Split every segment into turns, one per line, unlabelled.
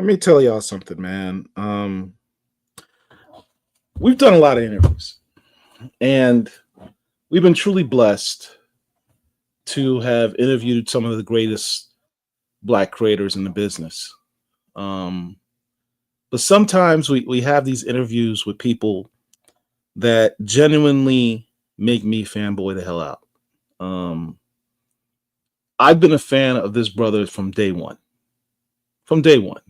Let me tell y'all something, man. We've done a lot of interviews, and we've been truly blessed to have interviewed some of the greatest Black creators in the business. Um, but sometimes we have these interviews with people that genuinely make me fanboy the hell out. Um, I've been a fan of this brother from day one. From day one.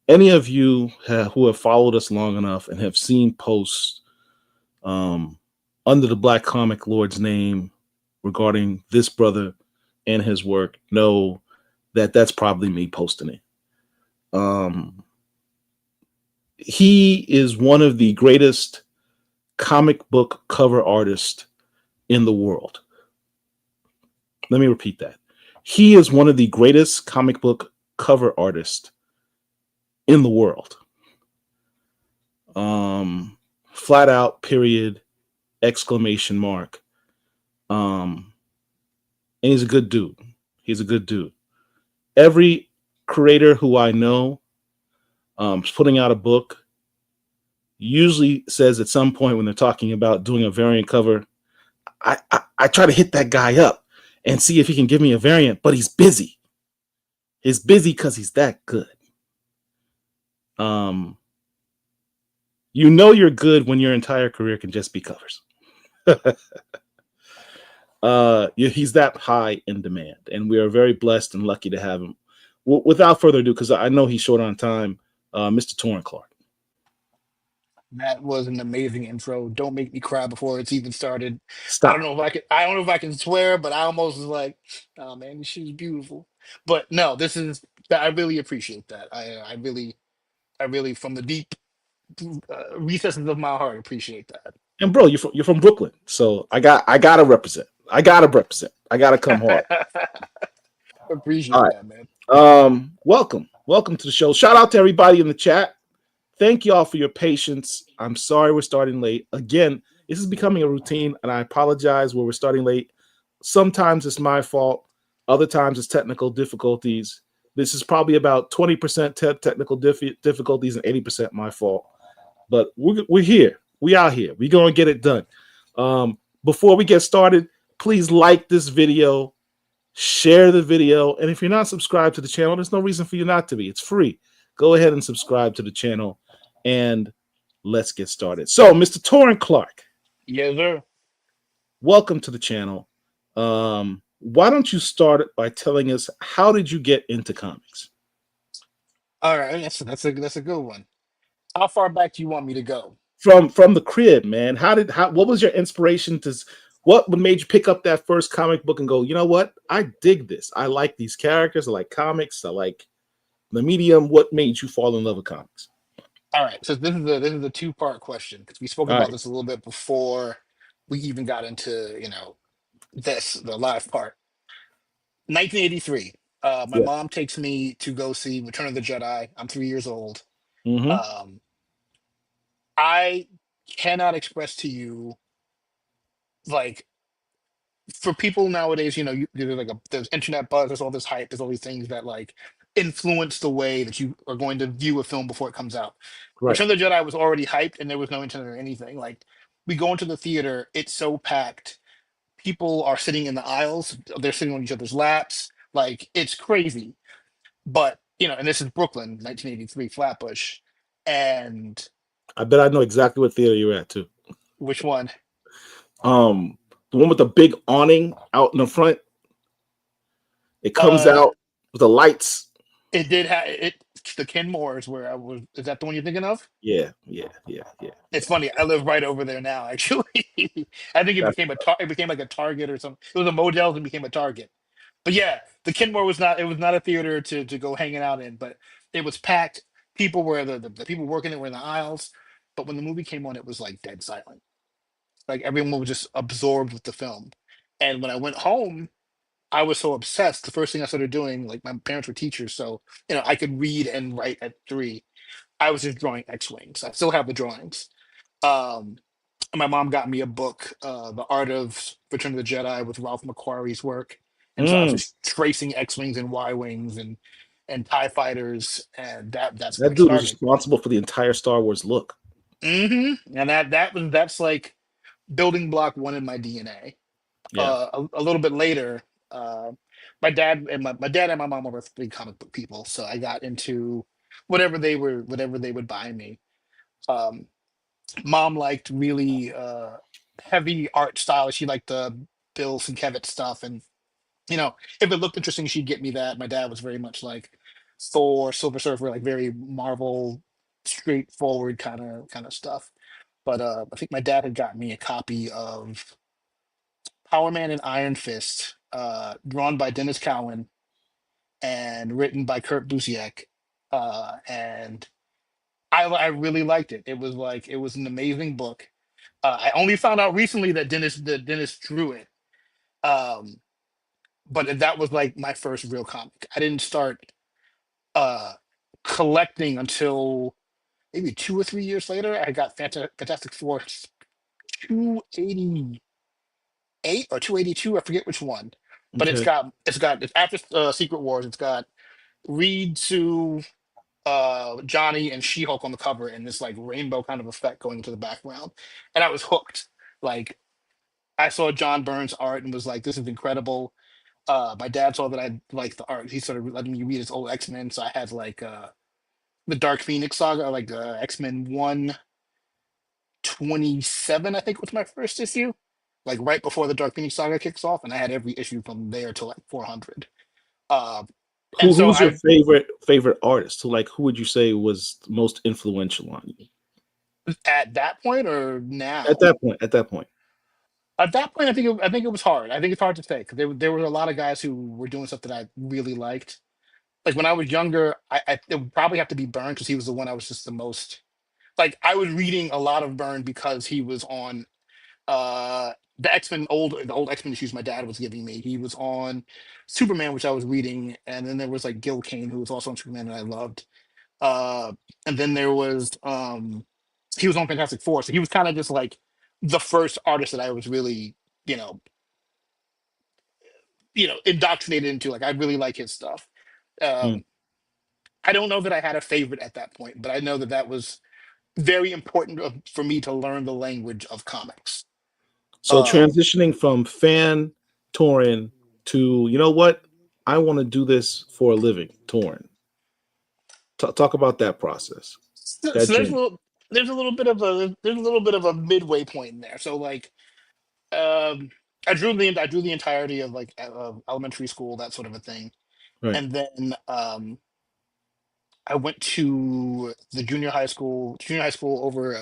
Any of you who have followed us long enough and have seen posts um, under the Black Comic Lord's name regarding this brother and his work know that that's probably me posting it. He is one of the greatest comic book cover artists in the world. Let me repeat that. He is one of the greatest comic book cover artists in the world. Flat out, period, exclamation mark. And he's a good dude. He's a good dude. Every creator who I know is putting out a book usually says at some point when they're talking about doing a variant cover, I try to hit that guy up and see if he can give me a variant, but he's busy. He's busy because he's that good. You know you're good when your entire career can just be covers. He's that high in demand, and we are very blessed and lucky to have him. Without further ado, because I know he's short on time, Mr. Taurin Clarke.
That was an amazing intro. Don't make me cry before it's even started. I don't
Stop.
know if I can. I don't know if I can swear, but I almost was like, "Oh man, she was beautiful." But no, this is. I really appreciate that. I really, from the deep recesses of my heart, appreciate
And bro, you're from Brooklyn, so I gotta represent. I gotta represent. I gotta come hard.
that.
All
Appreciate
right.
that, man.
Welcome to the show. Shout out to everybody in the chat. Thank y'all for your patience. I'm sorry we're starting late. Again, this is becoming a routine, and I apologize where we're starting late. Sometimes it's my fault. Other times it's technical difficulties. This is probably about 20% technical difficulties and 80% my fault. But we're here. We out here. We're going to get it done. Before we get started, please like this video, share the video, and if you're not subscribed to the channel, there's no reason for you not to be. It's free. Go ahead and subscribe to the channel, and let's get started. So, Mr. Taurin Clarke,
Yes, sir.
welcome to the channel. Why don't you start by telling us how did you get into comics?
All right, that's a good one. How far back do you want me to go?
From the crib, man. What was your inspiration to what made you pick up that first comic book and go, you know what? I dig this. I like these characters. I like comics. I like the medium. What made you fall in love with comics?
All right, so this is a two-part question because we spoke
All
about
right.
this a little bit before we even got into the live part. 1983. My
Yeah.
mom takes me to go see Return of the Jedi. I'm 3 years old.
Mm-hmm.
Um, I cannot express to you like for people nowadays, there's there's internet buzz, there's all this hype, there's all these things that like influence the way that you are going to view a film before it comes out.
Right.
Return of the Jedi was already hyped and there was no internet or anything. Like we go into the theater, it's so packed. People are sitting in the aisles, they're sitting on each other's laps. Like it's crazy. But and this is Brooklyn, 1983, Flatbush. And
I bet I know exactly what theater you're at too.
which one?
The one with the big awning out in the front. It comes
Uh
out with the lights.
it did have it the Kenmore is where I was. Is that the one you're thinking of?
Yeah, yeah, yeah, yeah.
It's funny. I live right over there now. Actually, I think it
That's
became it became like a Target or something. It was a Modell's and became a Target. But yeah, the Kenmore was not. It was not a theater to go hanging out in, but it was packed. People were the people working it were in the aisles. But when the movie came on, it was like dead silent. Like everyone was just absorbed with the film. And when I went home, I was so obsessed. The first thing I started doing, like my parents were teachers, so I could read and write at 3. I was just drawing X-wings. I still have the drawings. Um, my mom got me a book, The Art of Return of the Jedi, with Ralph McQuarrie's work, and so I was
mm,
just tracing X-wings and Y-wings, and and TIE fighters, and that's where
That
it
dude was
started.
responsible for the entire Star Wars look.
And that's like building block one in my DNA.
Yeah.
A little bit later, uh, my dad and my mom were big comic book people, so I got into whatever they would buy me. Um, Mom liked really heavy art style. She liked the Bill Sienkiewicz stuff, and if it looked interesting, she'd get me that. My dad was very much like Thor, Silver Surfer, like very Marvel, straightforward kind of stuff. But I think my dad had got me a copy of Power Man and Iron Fist, drawn by Dennis Cowan and written by Kurt Busiek. And I really liked it. It was an amazing book. I only found out recently that Dennis drew it. Um, but that was like my first real comic. I didn't start uh collecting until maybe 2 or 3 years later. I got Fantastic Four 288 or 282. I forget which one. But
Okay.
it's after Secret Wars. It's got Reed, Sue, Johnny, and She-Hulk on the cover, and this like rainbow kind of effect going into the background. And I was hooked. Like I saw John Byrne's art and was like, "This is incredible." My dad saw that I liked the art. He started letting me read his old X-Men. So I had like the Dark Phoenix saga, like X-Men 127, I think was my first issue. Like right before the Dark Phoenix saga kicks off, and I had every issue from there to like 400. Uh, and so
Who's your
I
favorite artist? Who would you say was most influential on you
at that point or
at
now.
that point? At that point.
At that point, I think it was hard. I think it's hard to say because there were a lot of guys who were doing stuff that I really liked. Like when I was younger, it would probably have to be Byrne because he was the one I was just the most like. I was reading a lot of Byrne because he was on the old X-Men issues my dad was giving me. He was on Superman, which I was reading, and then there was like Gil Kane, who was also on Superman, and I loved. Uh, and then there was he was on Fantastic Four, so he was kind of just like the first artist that I was really, you know, indoctrinated into. Like I really like his stuff.
Hmm.
Um, I don't know that I had a favorite at that point, but I know that that was very important for me to learn the language of comics.
So
Um,
transitioning from fan touring to, you know what, I want to do this for a living, touring. Talk about that process, that
so
journey.
there's a little bit of a midway point in there. So like I drew the entirety of like of elementary school, that sort of a thing,
Right.
and then I went to the junior high school over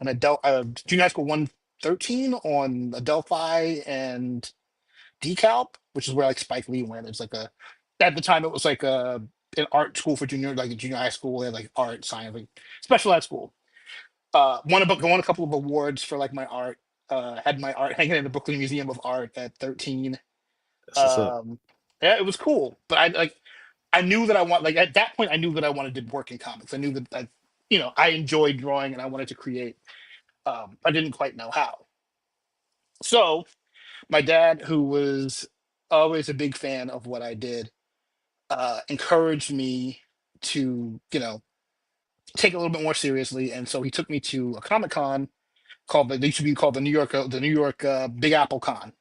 an adult junior high school 113 on Adelphi and DeKalb, which is where like Spike Lee went. It's like a at the time it was like an art school for like a junior high school. They had like art, science, like special ed school. Won a couple of awards for like my art. Had my art hanging in the Brooklyn Museum of Art at 13.
That's what's up.
Um, yeah, it was cool. But I knew that I want like at that point I knew that I wanted to work in comics. I knew that I enjoyed drawing and I wanted to create. I didn't quite know how. So my dad, who was always a big fan of what I did, encouraged me to take it a little bit more seriously, and so he took me to a Comic Con called they used to be called the New York Big Apple Con,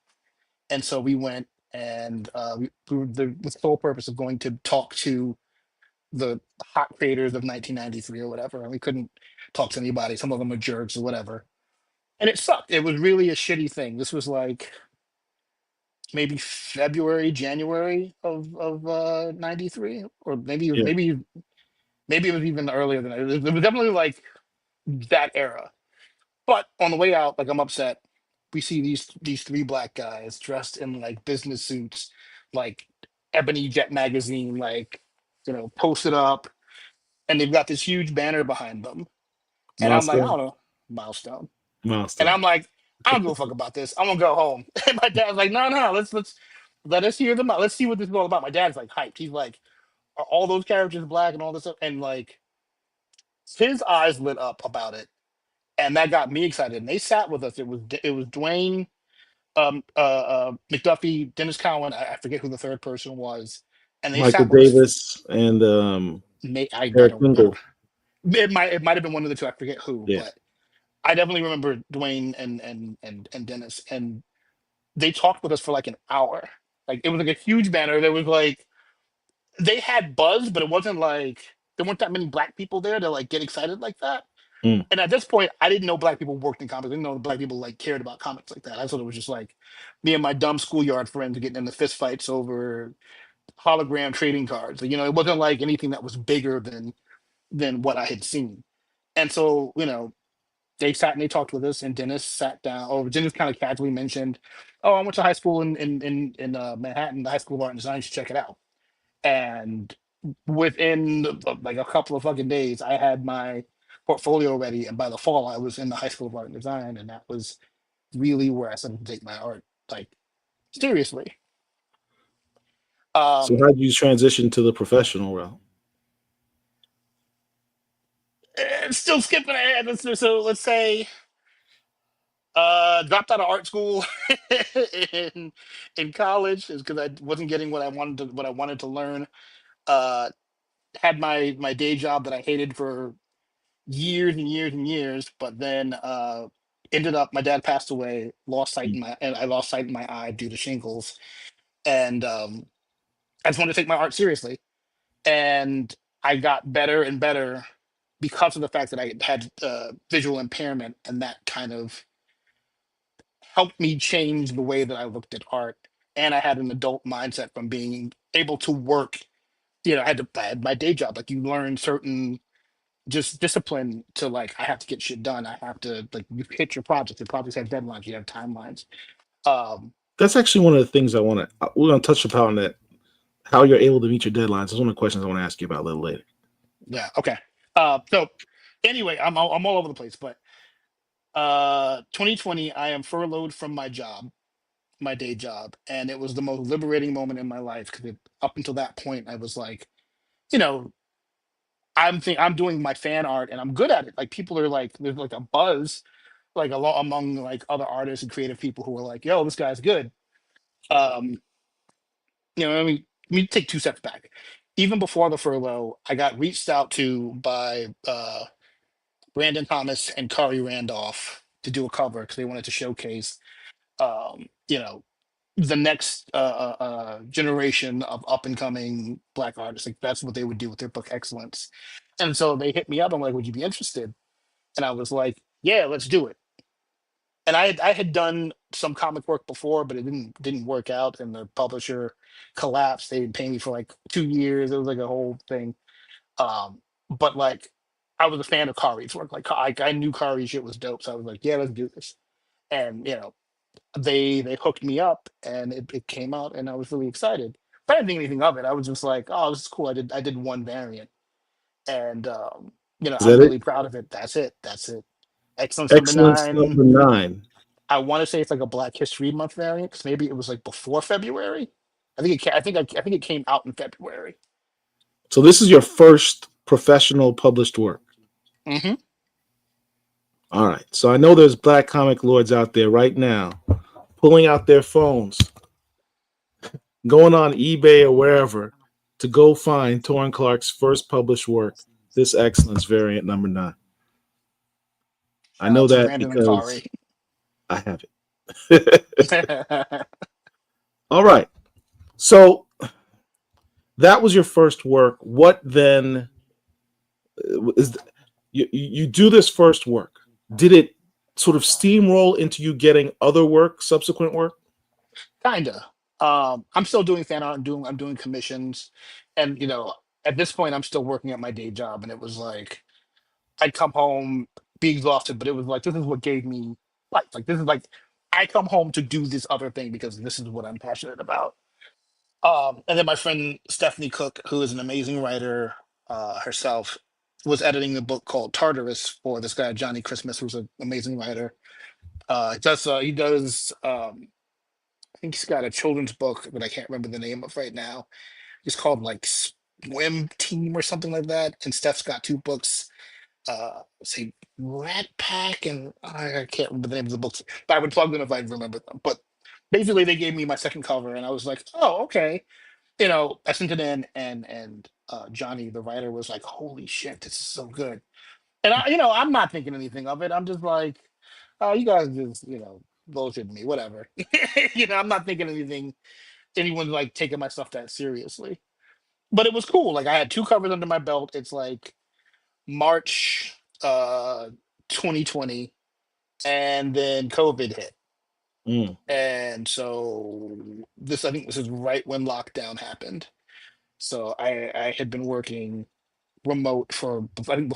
and so we went and we were with the sole purpose of going to talk to the hot creators of 1993 or whatever, and we couldn't talk to anybody. Some of them were jerks or whatever, and it sucked. It was really a shitty thing. This was like maybe February, January of 93, or
Yeah.
maybe it was even earlier than that. It was definitely like that era. But on the way out, like I'm upset. We see these three black guys dressed in like business suits, like Ebony Jet magazine, like posted up, and they've got this huge banner behind them. And I'm like, I don't
Milestone.
know, milestone. And
Milestone.
I'm like, I don't give a fuck about this. I'm gonna go home. And my dad's like, no, no, let's let us hear them out. Let's see what this is all about. My dad's like hyped. He's like, are all those characters black and all this stuff? And like his eyes lit up about it. And that got me excited. And they sat with us. It was Dwayne McDuffie, Dennis Cowan, I forget who the third person was, and they
Michael
sat with us.
Davis and
I
Eric
don't.
Engel.
It might have been one of the two. I forget who,
Yeah.
but I definitely remember Dwayne and Dennis, and they talked with us for like an hour. Like it was like a huge banner. There was like they had buzz, but it wasn't like there weren't that many black people there to like get excited like that.
Mm.
And at this point, I didn't know black people worked in comics. I didn't know black people like cared about comics like that. I thought it was just like me and my dumb schoolyard friends getting into fist fights over hologram trading cards. You know, it wasn't like anything that was bigger than what I had seen. And so, they sat and they talked with us, and Dennis sat down, or Dennis kind of casually mentioned, "Oh, I went to high school in Manhattan, the High School of Art and Design. You should check it out." And within like a couple of fucking days, I had my portfolio ready, and by the fall, I was in the High School of Art and Design, and that was really where I started to take my art like seriously.
So
Um,
how did you transition to the professional realm?
Still skipping ahead. So let's say dropped out of art school in in college is because I wasn't getting what I wanted to learn. Uh, had my day job that I hated for years and years and years, but then ended up my dad passed away, lost sight in my and I lost sight in my eye due to shingles, and I just wanted to take my art seriously, and I got better and better because of the fact that I had visual impairment, and that kind of helped me change the way that I looked at art. And I had an adult mindset from being able to work. I had my day job. Like you learn certain just discipline to like I have to get shit done. I have to like you hit your project. The projects have deadlines. You have timelines. Um,
That's actually one of the things I want to. We're going to touch upon that. How you're able to meet your deadlines. That's one of the questions I want to ask you about a little later.
yeah. Okay. So anyway, I'm all over the place, but 2020, I am furloughed from my job, my day job, and it was the most liberating moment in my life because up until that point, I was like, you know, I'm doing my fan art and I'm good at it. Like people are like, there's like a buzz, like a lot among like other artists and creative people who are like, yo, this guy's good. Um, let me take 2 steps back. Even before the furlough, I got reached out to by Brandon Thomas and Kari Randolph to do a cover because they wanted to showcase, um, you know, the next generation of up and coming black artists. Like that's what they would do with their book Excellence. And so they hit me up. I'm like, would you be interested? And I was like, yeah, let's do it. And I had done some comic work before, but it didn't work out, and the publisher collapsed. They didn't pay me for like 2 years. It was like a whole thing. But like, I was a fan of Kari's work. Like, I knew Kari's shit was dope, so I was like, yeah, let's do this. And they hooked me up, and it came out, and I was really excited. But I didn't think anything of it. I was just like, oh, this is cool. I did one variant, and
Is
I'm
that it?
really proud of it. That's it. That's it. Excellence number
Excellence
nine.
number 9.
I want to say it's like a Black History Month variant because maybe it was like before February. I think it came out in February.
So this is your first professional published work.
Hmm.
All right. So I know there's black comic lords out there right now pulling out their phones, going on eBay or wherever to go find Taurin Clarke's first published work, this Excellence variant number 9. I
Shout
know
out to
that
Brandon and
because
Kari.
I have it. All right. So that was your first work. What then is you do this first work? Did it sort of steamroll into you getting other work, subsequent work?
Kinda. I'm still doing fan art and I'm doing commissions, and at this point I'm still working at my day job, and it was like I'd come home, be exhausted, but it was like this is what gave me life. Like this is like I come home to do this other thing because this is what I'm passionate about. And then my friend Stephanie Cook, who is an amazing writer herself, was editing a book called Tartarus for this guy Johnny Christmas, who's an amazing writer. He does. I think he's got a children's book that I can't remember the name of right now. It's called like Swim Team or something like that. And Steph's got 2 books. Say Rat Pack, and I can't remember the name of the books, but I would plug them if I remember them. But basically, they gave me my second cover, and I was like, oh, okay. I sent it in, and Johnny, the writer, was like, "Holy shit, this is so good." And I'm not thinking anything of it. I'm just like, "Oh, you guys just, bullshit me, whatever." I'm not thinking anything. Anyone's like taking my stuff that seriously. But it was cool. Like I had two covers under my belt. It's like March 2020, and then COVID hit.
Mm.
And so I think this is right when lockdown happened. So I had been working remote for, I think,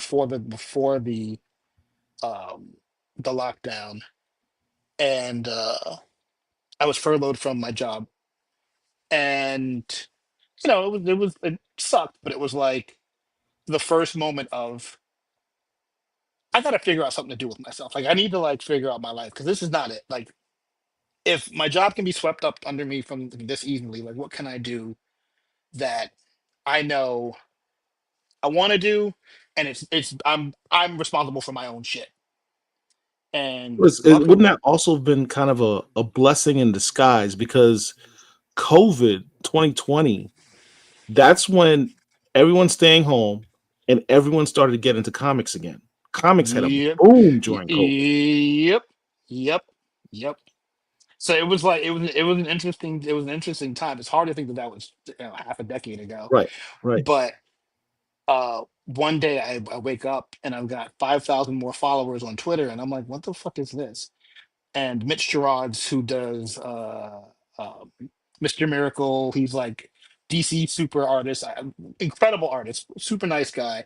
um the lockdown, and I was furloughed from my job, and it sucked, but it was like the first moment of, I got to figure out something to do with myself. Like I need to like figure out my life, because this is not it. Like if my job can be swept up under me from this easily, like what can I do that I know I want to do, and I'm responsible for my own shit. And
Wouldn't
luckily,
that also have been kind of a blessing in disguise? Because COVID 2020, that's when everyone's staying home and everyone started to get into comics again. Comics had a
yep,
boom during COVID.
yep, yep, yep. So it was an interesting time. It's hard to think that that was half a decade ago,
Right, right.
but one day I wake up and I've got 5,000 more followers on Twitter, and I'm like, what the fuck is this? And Mitch Gerards, who does uh, Mr. Miracle, he's like DC super artist, incredible artist, super nice guy.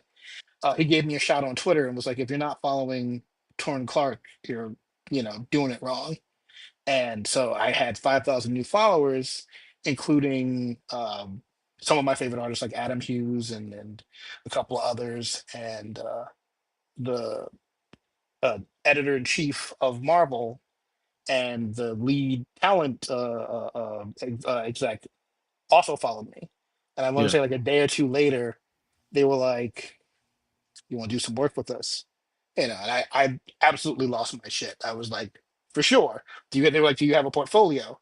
He gave me a shout on Twitter and was like, if you're not following Taurin Clarke, you're doing it wrong. And so I had 5,000 new followers, including some of my favorite artists like Adam Hughes and a couple of others, and the editor in chief of Marvel and the lead talent exec also followed me. And I want to
Yeah,
say like a day or two later, they were like, "You want to do some work with us?" And I absolutely lost my shit. I was like, "For sure." They were like, "Do you have a portfolio?"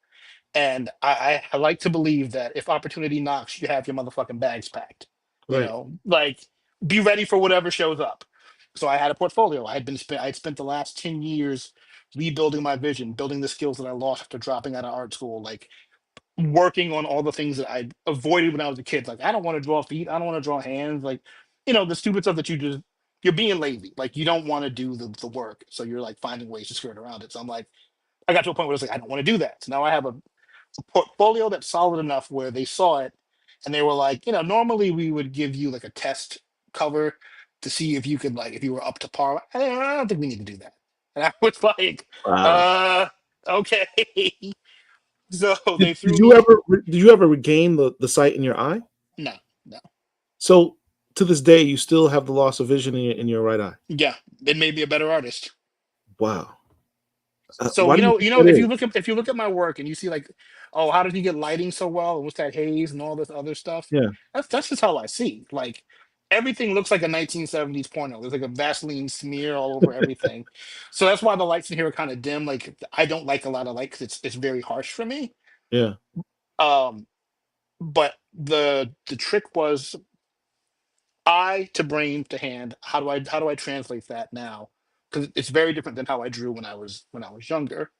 And I like to believe that if opportunity knocks, you have your motherfucking bags packed.
right.
Like be ready for whatever shows up. So I had a portfolio. I'd spent the last 10 years rebuilding my vision, building the skills that I lost after dropping out of art school, like working on all the things that I avoided when I was a kid. Like I don't want to draw feet, I don't want to draw hands, like the stupid stuff that you're being lazy. Like you don't want to do the work. So you're like finding ways to skirt around it. So I'm like, I got to a point where it's like, I don't want to do that. So now I have a portfolio that's solid enough where they saw it and they were like, normally we would give you like a test cover to see if you could, like, if you were up to par. I don't think we need to do that. And I was like,
Wow.
uh, okay. So
Did,
they
did
threw
you
me.
ever did you ever regain the sight in your eye?
No, no.
So to this day, you still have the loss of vision in your right eye.
Yeah, it made me a better artist.
Wow.
So
Why do you think that is?
if you look at my work and you see like, oh, how did he get lighting so well? And what's that haze and all this other stuff?
Yeah,
That's just how I see. Like everything looks like a 1970s porno. There's like a Vaseline smear all over everything. So that's why the lights in here are kind of dim. Like I don't like a lot of light because it's very harsh for me.
yeah.
Um, but the trick was eye to brain to hand. How do I translate that now? Because it's very different than how I drew when I was younger.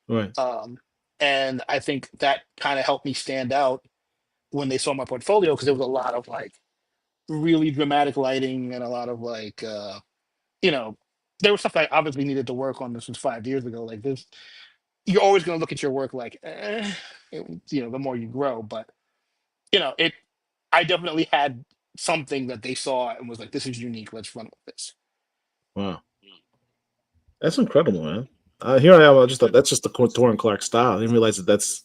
Right.
Um, and I think that kind of helped me stand out when they saw my portfolio, because there was a lot of like really dramatic lighting and a lot of like you know there was stuff I obviously needed to work on. This was 5 years ago. Like this, you're always going to look at your work like the more you grow, but it I definitely had something that they saw and was like, this is unique, let's run with this.
Wow. That's incredible, man. Here I am. I just thought that's just the Taurin Clarke style. I didn't realize that that's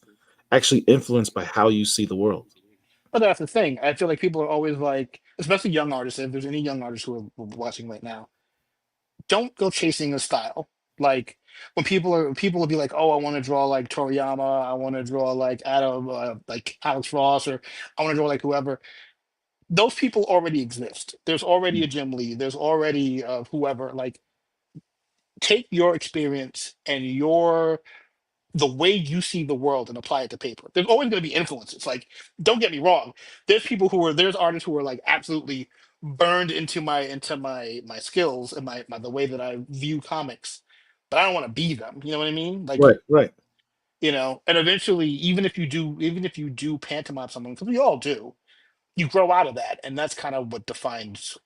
actually influenced by how you see the world.
But that's the thing. I feel like people are always like, especially young artists, if there's any young artists who are watching right now, don't go chasing a style. Like when people will be like, oh, I want to draw like Toriyama, I want to draw like Adam, like Alex Ross, or I want to draw like whoever. Those people already exist. There's already a Jim Lee. There's already whoever. Like take your experience and your the way you see the world and apply it to paper. There's always going to be influences. Like, don't get me wrong. There's artists who are like absolutely burned into my skills and my the way that I view comics, but I don't want to be them. You know what I mean? Like,
Right, right.
and eventually, even if you do pantomime someone, because we all do, you grow out of that, and that's kind of what defines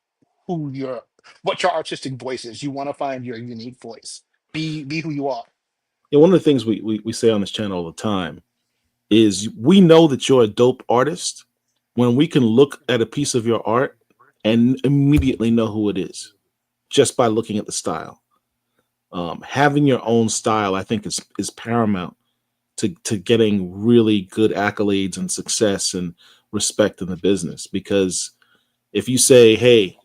who your what your artistic voice is. You want to find your unique voice. Be who you are.
Yeah, one of the things we say on this channel all the time is we know that you're a dope artist when we can look at a piece of your art and immediately know who it is just by looking at the style. Having your own style, I think, is paramount to getting really good accolades and success and respect in the business. Because if you say, "Hey,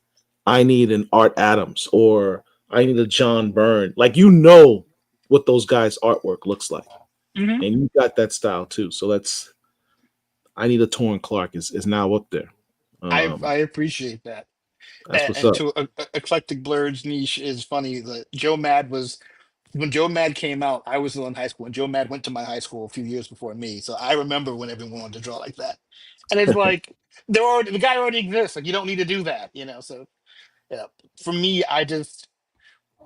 I need an Art Adams," or "I need a John Byrne," like, you know what those guys' artwork looks like,
Hmm.
and you got that style too. So that's I need a Taurin Clarke is now up there.
I appreciate that.
That's what's
And
up.
to eclectic blurred's niche is funny that Joe Mad was when Joe Mad came out. I was still in high school, and Joe Mad went to my high school a few years before me. So I remember when everyone wanted to draw like that, and it's like the guy already exists. Like, you don't need to do that, you know. So yeah, for me,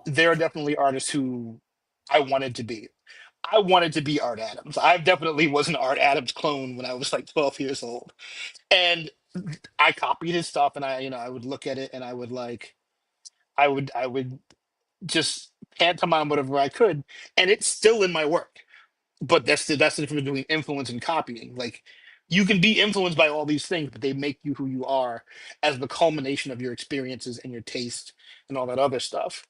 there are definitely artists who I wanted to be. I wanted to be Art Adams. I definitely was an Art Adams clone when I was like 12 years old, and I copied his stuff, and I would look at it, and I would just pantomime whatever I could, and it's still in my work. But that's the difference between influence and copying. Like, you can be influenced by all these things, but they make you who you are as the culmination of your experiences and your taste and all that other stuff.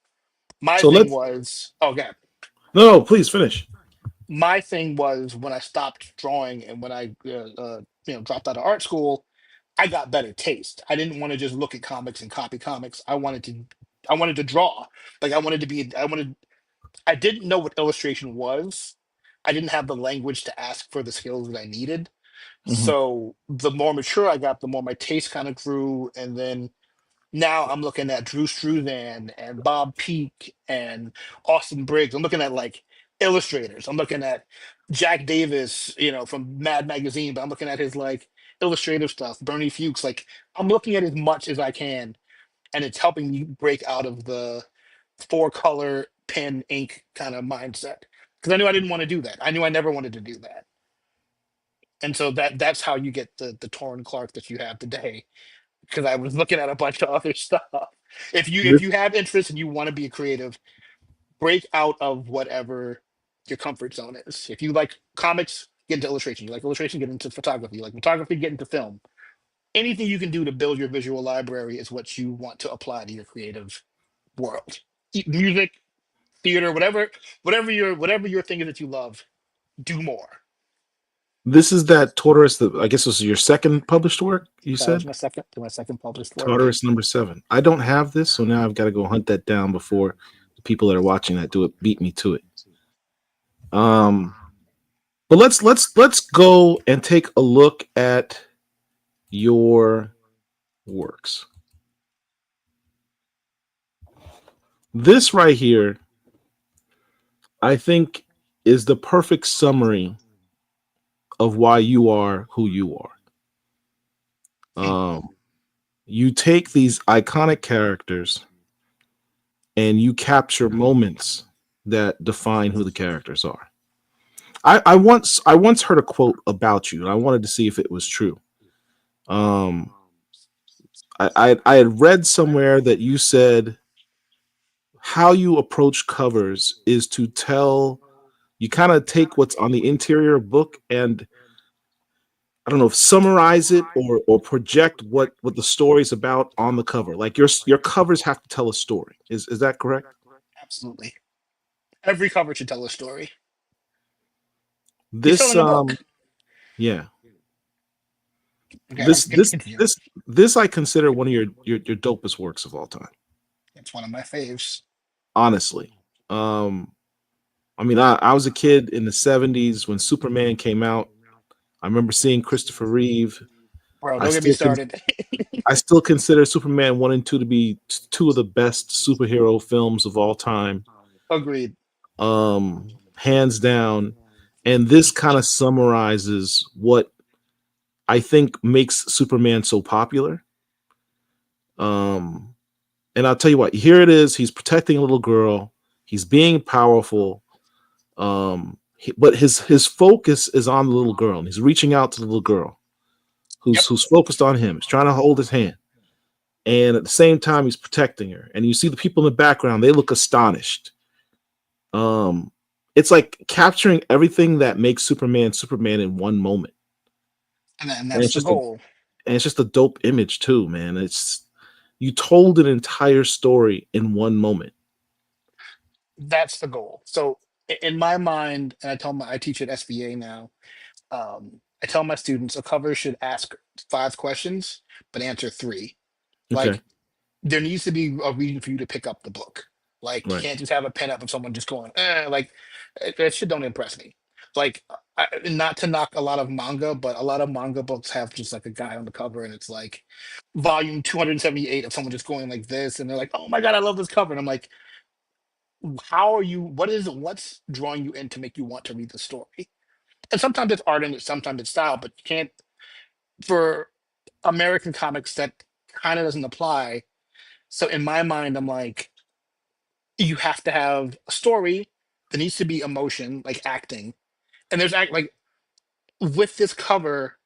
My
So
thing
let's
was, oh god,
no, please finish.
my thing was when I stopped drawing and when I dropped out of art school, I got better taste. I didn't want to just look at comics and copy comics. I wanted to draw. Like, I didn't know what illustration was. I didn't have the language to ask for the skills that I needed.
Mhm.
So the more mature I got, the more my taste kind of grew. And then now I'm looking at Drew Struzan and Bob Peak and Austin Briggs. I'm looking at like illustrators. I'm looking at Jack Davis, from Mad Magazine, but I'm looking at his like illustrative stuff, Bernie Fuchs. Like, I'm looking at as much as I can, and it's helping me break out of the four color pen ink kind of mindset. Because I knew I didn't want to do that. I knew I never wanted to do that. And so that's how you get the Taurin Clarke that you have today, because I was looking at a bunch of other stuff. If you have interest and you want to be a creative, break out of whatever your comfort zone is. If you like comics, get into illustration. You like illustration, get into photography. You like photography, get into film. Anything you can do to build your visual library is what you want to apply to your creative world. Music, theater, whatever your thing is that you love, do more.
This is that Tortoise. I guess this is your second published work. You
That was
said
my second published work.
Tartarus #7. I don't have this, so now I've got to go hunt that down before the people that are watching that do it beat me to it. Um, but let's go and take a look at your works. This right here, I think, is the perfect summary of why you are who you are. You take these iconic characters and you capture moments that define who the characters are. I once heard a quote about you, and I wanted to see if it was true. Um, I had read somewhere that you said how you approach covers is to tell you kind of take what's on the interior of book and I don't know if summarize it or project what the story's about on the cover. Like your covers have to tell a story. Is that correct?
Absolutely. Every cover should tell a story. You're
This
selling a book.
yeah.
Okay,
This this
continue.
this this I consider one of your dopest works of all time.
It's one of my faves.
Honestly. Um I mean I was a kid in the 70s when Superman came out. I remember seeing Christopher Reeve.
Bro,
I
don't get me
still con-
started.
I still consider Superman 1 and 2 to be two of the best superhero films of all time.
Agreed.
Hands down. And this kind of summarizes what I think makes Superman so popular. Um, and I'll tell you what, here it is. He's protecting a little girl. He's being powerful. But his focus is on the little girl, and he's reaching out to the little girl
Yep.
who's focused on him. He's trying to hold his hand, and at the same time, he's protecting her. And you see the people in the background; they look astonished. Um, it's like capturing everything that makes Superman Superman in one moment,
And
and
that's the goal.
it's just a dope image too, man. It's you told an entire story in one moment.
That's the goal. So in my mind, and I teach at SBA now. I tell my students a cover should ask 5 questions, but answer three.
Okay,
Like there needs to be a reason for you to pick up the book. Like you
right,
can't just have a pen up of someone just going, like that shit don't impress me. Like not to knock a lot of manga, but a lot of manga books have just like a guy on the cover, and it's like volume 278 of someone just going like this, and they're like, "Oh my god, I love this cover," and I'm like, "How are you? What is it? What's drawing you in to make you want to read the story?" And sometimes it's art and sometimes it's style, but you can't for American comics that kind of doesn't apply. So in my mind, I'm like, you have to have a story. There needs to be emotion, like acting, and there's act like with this cover.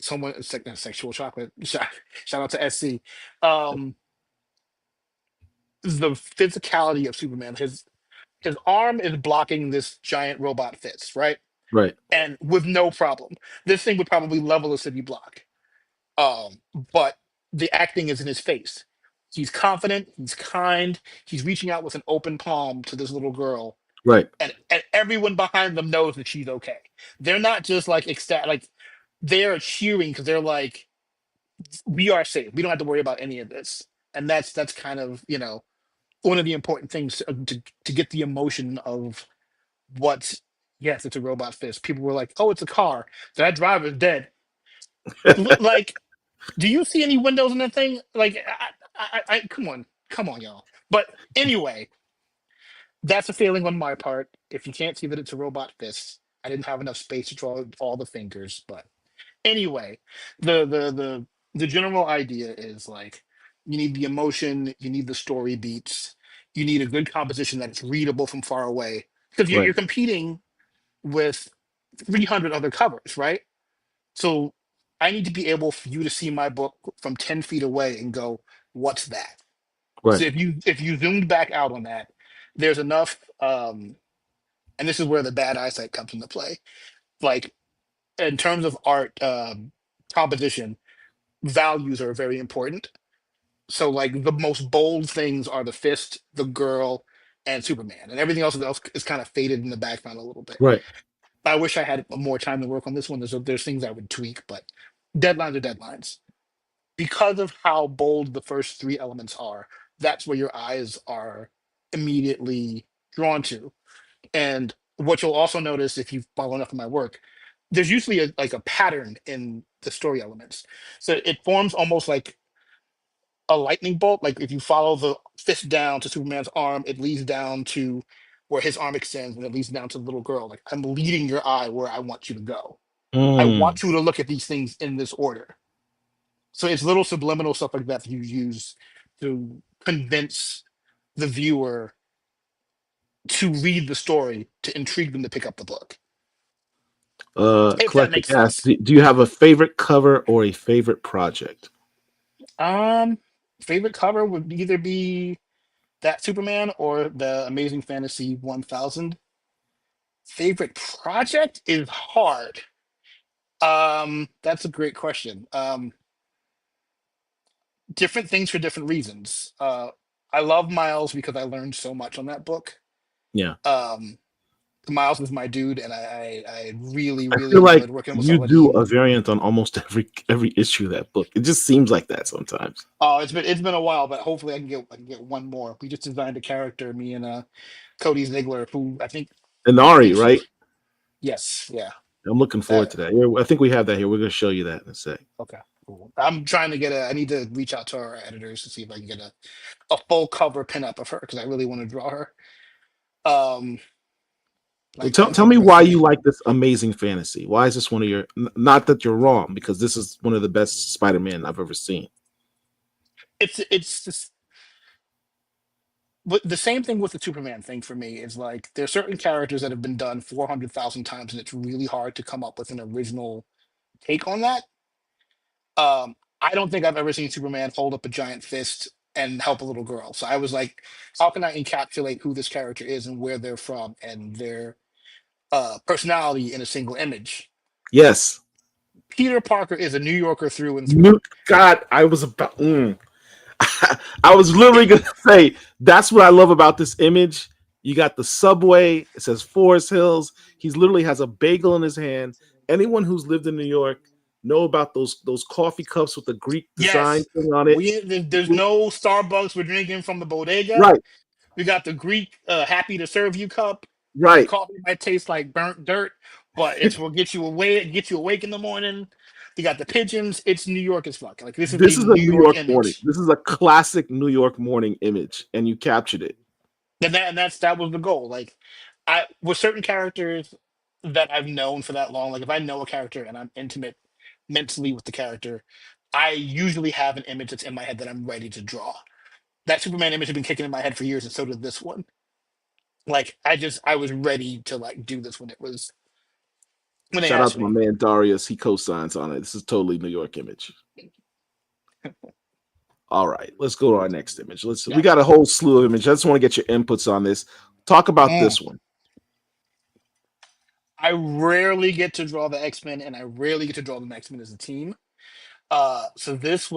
Someone it's like sexual chocolate. Shout out to SC. Um, the physicality of Superman. His arm is blocking this giant robot fist, right?
right,
And with no problem, this thing would probably level a city block. Um, but the acting is in his face. He's confident, he's kind, he's reaching out with an open palm to this little girl,
right,
and everyone behind them knows that she's okay. They're not just like ecstatic, like they're cheering because they're like, we are safe. We don't have to worry about any of this. And that's kind of, one of the important things to get the emotion of what yes, it's a robot fist. People were like, oh, it's a car. That driver's dead. Like do you see any windows in that thing? Like, come on, y'all. But anyway, that's a failing on my part. If you can't see that it's a robot fist, I didn't have enough space to draw all the fingers. But anyway, the general idea is like you need the emotion, you need the story beats, you need a good composition that's readable from far away because you're
right,
competing with 300 other covers, right? So I need to be able for you to see my book from 10 feet away and go, what's that? So
right,
if you zoomed back out on that, there's enough and this is where the bad eyesight comes into play. Like in terms of art composition, values are very important. So like the most bold things are the fist, the girl, and Superman. And everything else is kind of faded in the background a little bit.
right,
I wish I had more time to work on this one. There's things I would tweak, but deadlines are deadlines. Because of how bold the first three elements are, that's where your eyes are immediately drawn to. And what you'll also notice if you follow enough of my work, there's usually like a pattern in the story elements. So it forms almost like a lightning bolt. Like if you follow the fist down to Superman's arm, it leads down to where his arm extends and it leads down to the little girl. Like I'm leading your eye where I want you to go. I
mm,
want you to look at these things in this order. So it's little subliminal stuff like that you use to convince the viewer to read the story to intrigue them to pick up the book. If that
Collector
makes
asks,
sense.
do you have a favorite cover or a favorite project?
Um, Favorite cover would either be that Superman or the Amazing Fantasy 1000. Favorite project is hard. That's a great question. Different things for different reasons. I love Miles because I learned so much on that book.
Yeah.
Um, Miles is my dude, and I really,
I
really
feel like
enjoyed working with
you do
Saladin.
a variant on almost every issue of that book. It just seems like that sometimes.
Oh, it's been a while, but hopefully I can get one more. We just designed a character, me and Cody Ziegler, who I think
Inari,
is
right?
yes, yeah.
I'm looking forward
That
to that. Yeah, I think we have that here. We're going to show you that in a sec.
okay. Cool. I'm trying to get a. I need to reach out to our editors to see if I can get a full cover pinup of her because I really want to draw her. Um,
Well,
Like
tell
I'm
me
ready
why
for
you
that.
like this amazing fantasy. Why is this one of your? Not that you're wrong, because this is one of the best Spider-Man I've ever seen.
It's just but the same thing with the Superman thing for me is like there's certain characters that have been done 400,000 times, and it's really hard to come up with an original take on that. I don't think I've ever seen Superman hold up a giant fist and help a little girl. So I was like, how can I encapsulate who this character is and where they're from and their personality in a single image?
Yes,
Peter Parker is a New Yorker through and through.
New God, I was about. I was literally gonna say that's what I love about this image. You got the subway. It says Forest Hills. He's literally has a bagel in his hand. Anyone who's lived in New York know about those coffee cups with the Greek design
Yes,
thing on it.
there's no Starbucks. We're drinking from the bodega.
Right,
We got the Greek happy to serve you cup. The
right.
coffee might taste like burnt dirt, but it's what get you awake in the morning. You got the pigeons. It's New York as fuck. Like this is a
This is a
New
New
York
York morning.
image,
This is a classic New York morning image, and you captured it.
that was the goal. Like I with certain characters that I've known for that long. Like if I know a character and I'm intimate mentally with the character, I usually have an image that's in my head that I'm ready to draw. That Superman image had been kicking in my head for years, and so did this one. Like I was ready to like do this when they
Shout out
asked
to my
me.
man Darius. He co-signs on it. This is totally New York image. All right, let's go to our next image. We
Yeah.
got a whole slew of images. I just want to get your inputs on this. Talk about
Mm.
this one.
I rarely get to draw the X-Men and I rarely get to draw the X-Men as a team. So this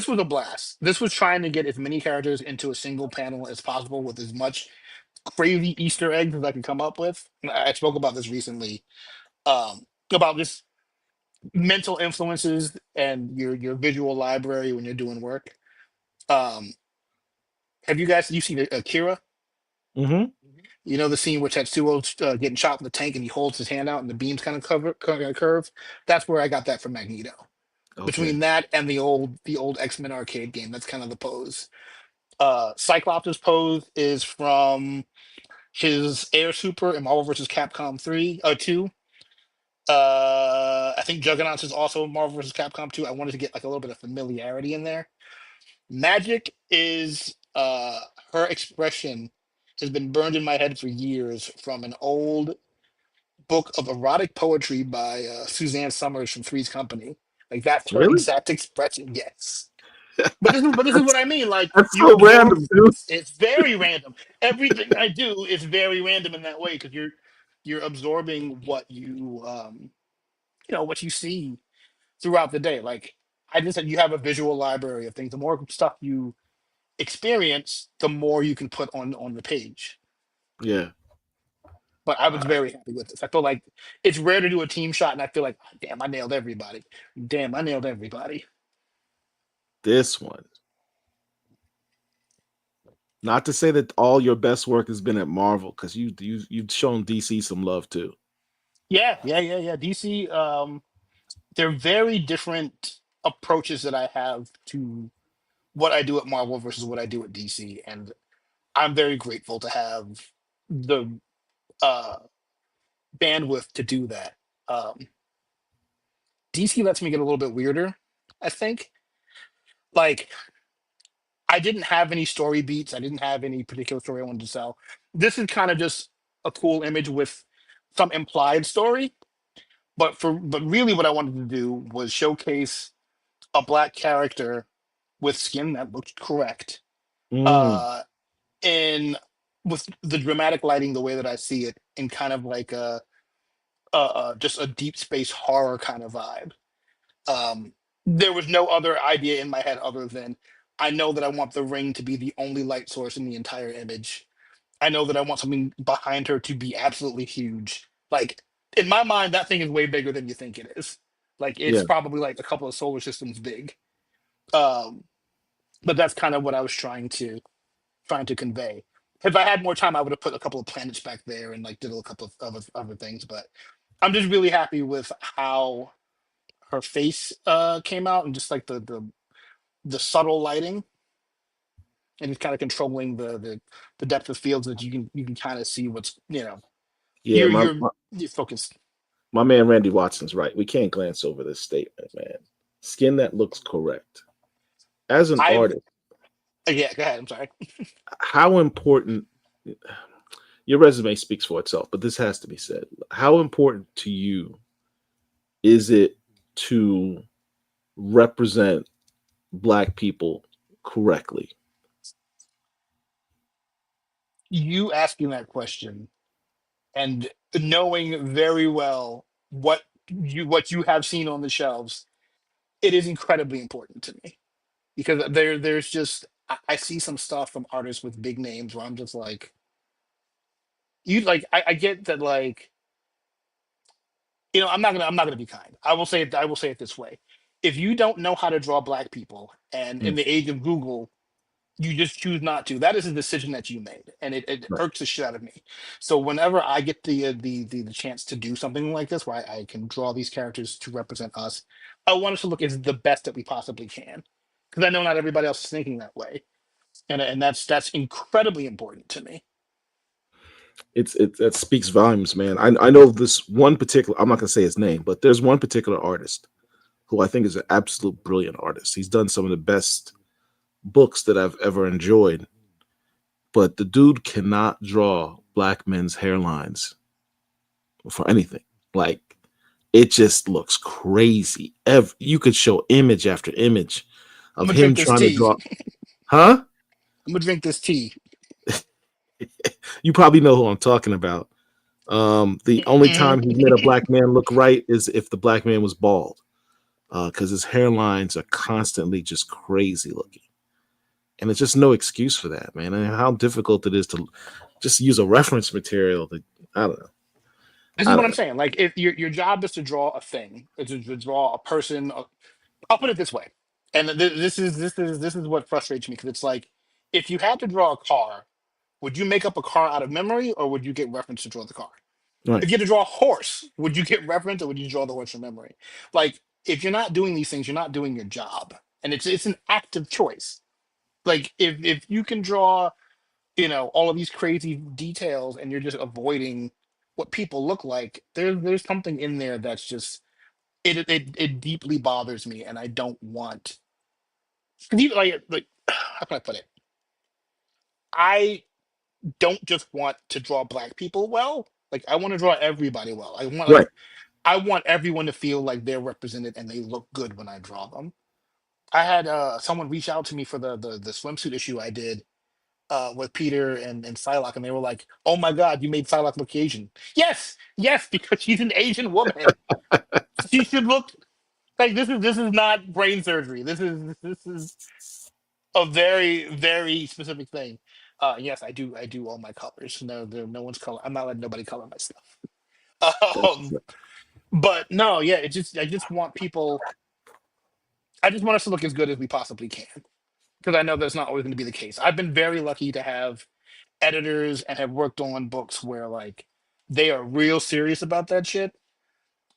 was a blast. This was trying to get as many characters into a single panel as possible with as much crazy Easter eggs as I could come up with. I spoke about this recently. About this mental influences and your visual library when you're doing work. Um, have you seen Akira?
Mm-hmm.
You know the scene where Tetsuo's getting shot in the tank and he holds his hand out and the beams kind of curve. That's where I got that from Magneto.
Okay.
Between that and the old X-Men arcade game, that's kind of the pose. Cyclops' pose is from his Air Super in Marvel vs. Capcom 2. I think Juggernaut is also Marvel vs. Capcom 2. I wanted to get like a little bit of familiarity in there. Magic is her expression has been burned in my head for years from an old book of erotic poetry by Suzanne Summers from Three's Company. Like that's her
Really?
exact expression. Yes, but this is what
That's
I mean. Like
that's
you
so
absorb.
random, dude.
It's very random. Everything I do is very random in that way because you're absorbing what you see throughout the day. Like I just said, you have a visual library of things. The more stuff you experience, the more you can put on the page.
Yeah.
But I
All
was
right.
very happy with this. I feel like it's rare to do a team shot, and I feel like, damn, I nailed everybody. Damn, I nailed everybody.
This one. Not to say that all your best work has been at Marvel, because you've shown DC some love too.
Yeah, yeah, yeah, yeah. DC, they're very different approaches that I have to what I do at Marvel versus what I do at DC, and I'm very grateful to have the uh, bandwidth to do that. Um, DC lets me get a little bit weirder. I think, like, I didn't have any story beats. I didn't have any particular story I wanted to sell. This is kind of just a cool image with some implied story. But really, what I wanted to do was showcase a black character with skin that looked correct,
Mm,
uh, in with the dramatic lighting the way that I see it, in kind of like just a deep space horror kind of vibe. There was no other idea in my head other than I know that I want the ring to be the only light source in the entire image. I know that I want something behind her to be absolutely huge. Like in my mind, that thing is way bigger than you think it is. Like it's
yeah.
probably like a couple of solar systems big. Um, but that's kind of what I was trying to convey. If I had more time, I would have put a couple of planets back there and like did a couple of other things. But I'm just really happy with how her face came out and just like the subtle lighting. and it's kind of controlling the depth of fields that you can kind of see what's
Yeah,
you're
my,
you're
my
you're focused.
my man Randy Watson's right. We can't glance over this statement, man. Skin that looks correct. As an
I've
artist,
Yeah, go ahead. I'm sorry.
how important your resume speaks for itself, but this has to be said. How important to you is it to represent black people correctly?
You asking that question and knowing very well what you have seen on the shelves, it is incredibly important to me because there's just I see some stuff from artists with big names where I'm just like I get that like I'm not gonna be kind. I will say it this way. If you don't know how to draw black people and in
Mm,
the age of Google you just choose not to. That is a decision that you made, and it
right.
irks the shit out of me. So whenever I get the chance to do something like this, where I can draw these characters to represent us, I want us to look as the best that we possibly can, because I know not everybody else is thinking that way, and that's incredibly important to me.
It that speaks volumes, man. I know this one particular. I'm not gonna say his name, but there's one particular artist who I think is an absolute brilliant artist. He's done some of the best books that I've ever enjoyed, but the dude cannot draw black men's hairlines for anything. Like it just looks crazy. You could show image after image
I'm
of
gonna
him
drink this
trying to
tea.
draw. Huh?
I'm gonna drink this tea.
You probably know who I'm talking about. The only time he's made a
Mhm.
black man look right is if the black man was bald, because his hairlines are constantly just crazy looking, and it's just no excuse for that, man. And how difficult it is to just use a reference material. I don't know.
This is
I
what
don't
I'm
know.
saying. Like, if your job is to draw a thing, is to draw a person. I'll put it this way, and this is what frustrates me because it's like if you had to draw a car, would you make up a car out of memory or would you get reference to draw the car?
Right.
If you had to draw a horse, would you get reference or would you draw the horse from memory? Like, if you're not doing these things, you're not doing your job, and it's an active choice. Like, if you can draw, all of these crazy details and you're just avoiding what people look like, there's something in there that's just it deeply bothers me, and I don't want. 'Cause like how can I put it? I don't just want to draw black people well. Like I want to draw everybody well.
Right.
I want everyone to feel like they're represented and they look good when I draw them. I had someone reach out to me for the swimsuit issue I did with Peter and Psylocke, and they were like, "Oh my God, you made Psylocke look Asian." Yes, yes, because she's an Asian woman. She should look like this is not brain surgery. This is a very very specific thing. Yes, I do all my colors. No one's color. I'm not letting nobody color my stuff.
That's
Um, but no, yeah, I just want people. I just want us to look as good as we possibly can because I know that's not always going to be the case. I've been very lucky to have editors and have worked on books where like they are real serious about that shit.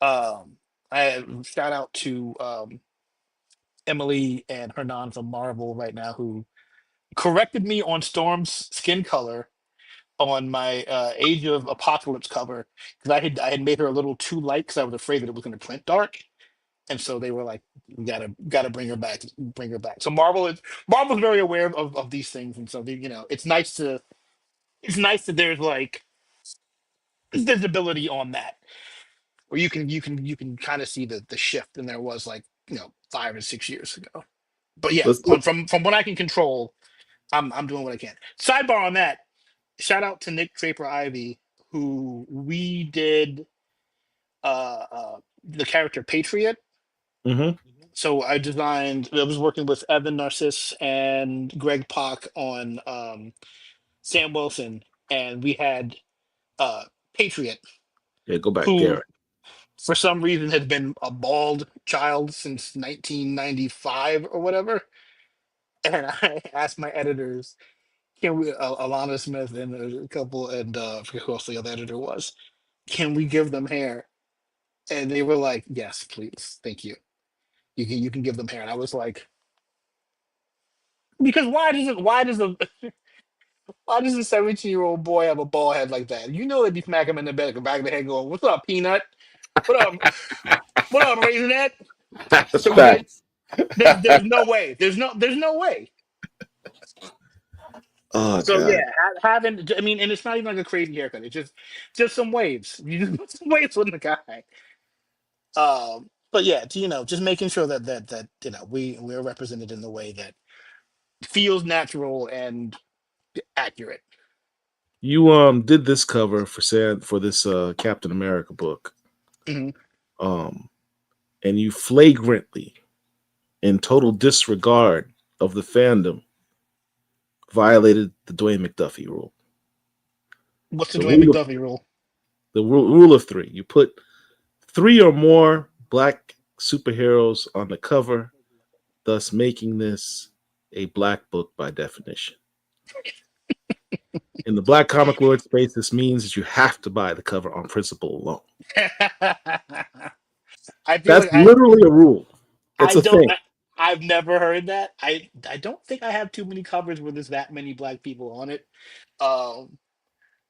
I shout out to Emily and Hernan from Marvel right now who corrected me on Storm's skin color on my Age of Apocalypse cover because I had made her a little too light because I was afraid that it was going to print dark, and so they were like, "We gotta bring her back, bring her back." So Marvel's very aware of these things, and so it's nice that there's like visibility on that where you can kind of see the shift than there was like 5 or 6 years ago. But yeah,
let's look.
from what I can control, I'm doing what I can. Sidebar on that. Shout out to Nick Draper Ivy, who we did the character Patriot.
Hmm.
So I was working with Evan Narciss and Greg Pak on Sam Wilson, and we had Patriot,
Yeah, go back,
who
Garrett.
for some reason had been a bald child since 1995 or whatever. And I asked my editors, can we, Alana Smith and a couple, and I forget who else the other editor was, can we give them hair? And they were like, yes, please, thank you. You can give them hair. And I was like, Because why does a 17-year-old boy have a bald head like that? You know they'd be smacking him in the back of the head, going, "What's up, Peanut? What up? What up, Raisinette?"
That's
So we get
facts.
there's no way. There's no way.
Oh
So yeah,
god.
having, I mean, and it's not even like a crazy haircut. It's just some waves. You just put some waves on the guy. But yeah, just making sure that we're represented in the way that feels natural and accurate.
You did this cover for this Captain America book.
Hmm.
Um and you flagrantly, in total disregard of the fandom, violated the Dwayne McDuffie rule.
What's the
The
Dwayne
rule of
McDuffie rule?
rule of three. You put three or more black superheroes on the cover, thus making this a black book by definition. In the black comic lord space, this means that you have to buy the cover on principle alone.
I feel
That's
like
literally a rule. It's
I
a
don't
thing.
I've never heard that. I don't think I have too many covers where there's that many black people on it. Um,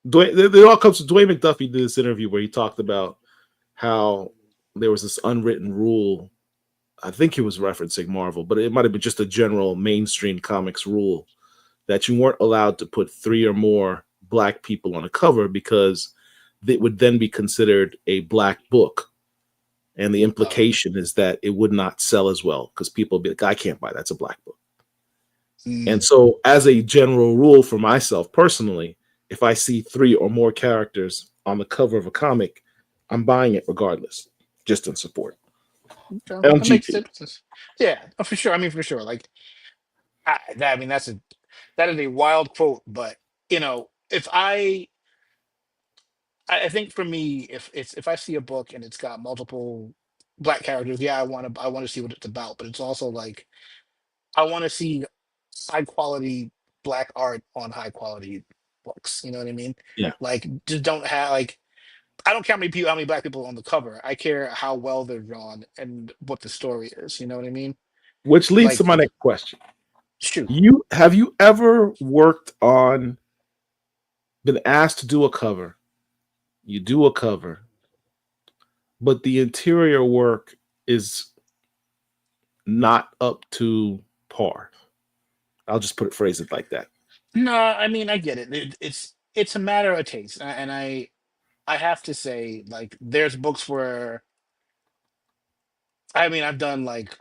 It all comes to Dwayne McDuffie did this interview where he talked about how there was this unwritten rule. I think he was referencing Marvel, but it might have been just a general mainstream comics rule that you weren't allowed to put three or more black people on a cover because it would then be considered a black book. And the
oh,
implication is that it would not sell as well because people would be like, I can't buy that's a black book. And
mm,
so, as a general rule for myself personally, if I see three or more characters on the cover of a comic, I'm buying it regardless, just in support.
okay, that makes
LGP.
sense. Yeah, for sure. I mean, for sure. Like, I mean, that is a wild quote, but if I think for me, if I see a book and it's got multiple black characters, yeah, I want to see what it's about, but it's also like I want to see high quality black art on high quality books. You know what I mean?
Yeah.
Like, just don't have like I don't care how many black people on the cover. I care how well they're drawn and what the story is. You know what I mean?
Which leads to
Like,
my next question.
shoot,
You ever worked on, been asked to do a cover? You do a cover, but the interior work is not up to par. I'll just phrase it like that.
no, I mean I get it. It's a matter of taste, and I have to say, like, there's books where I mean I've done like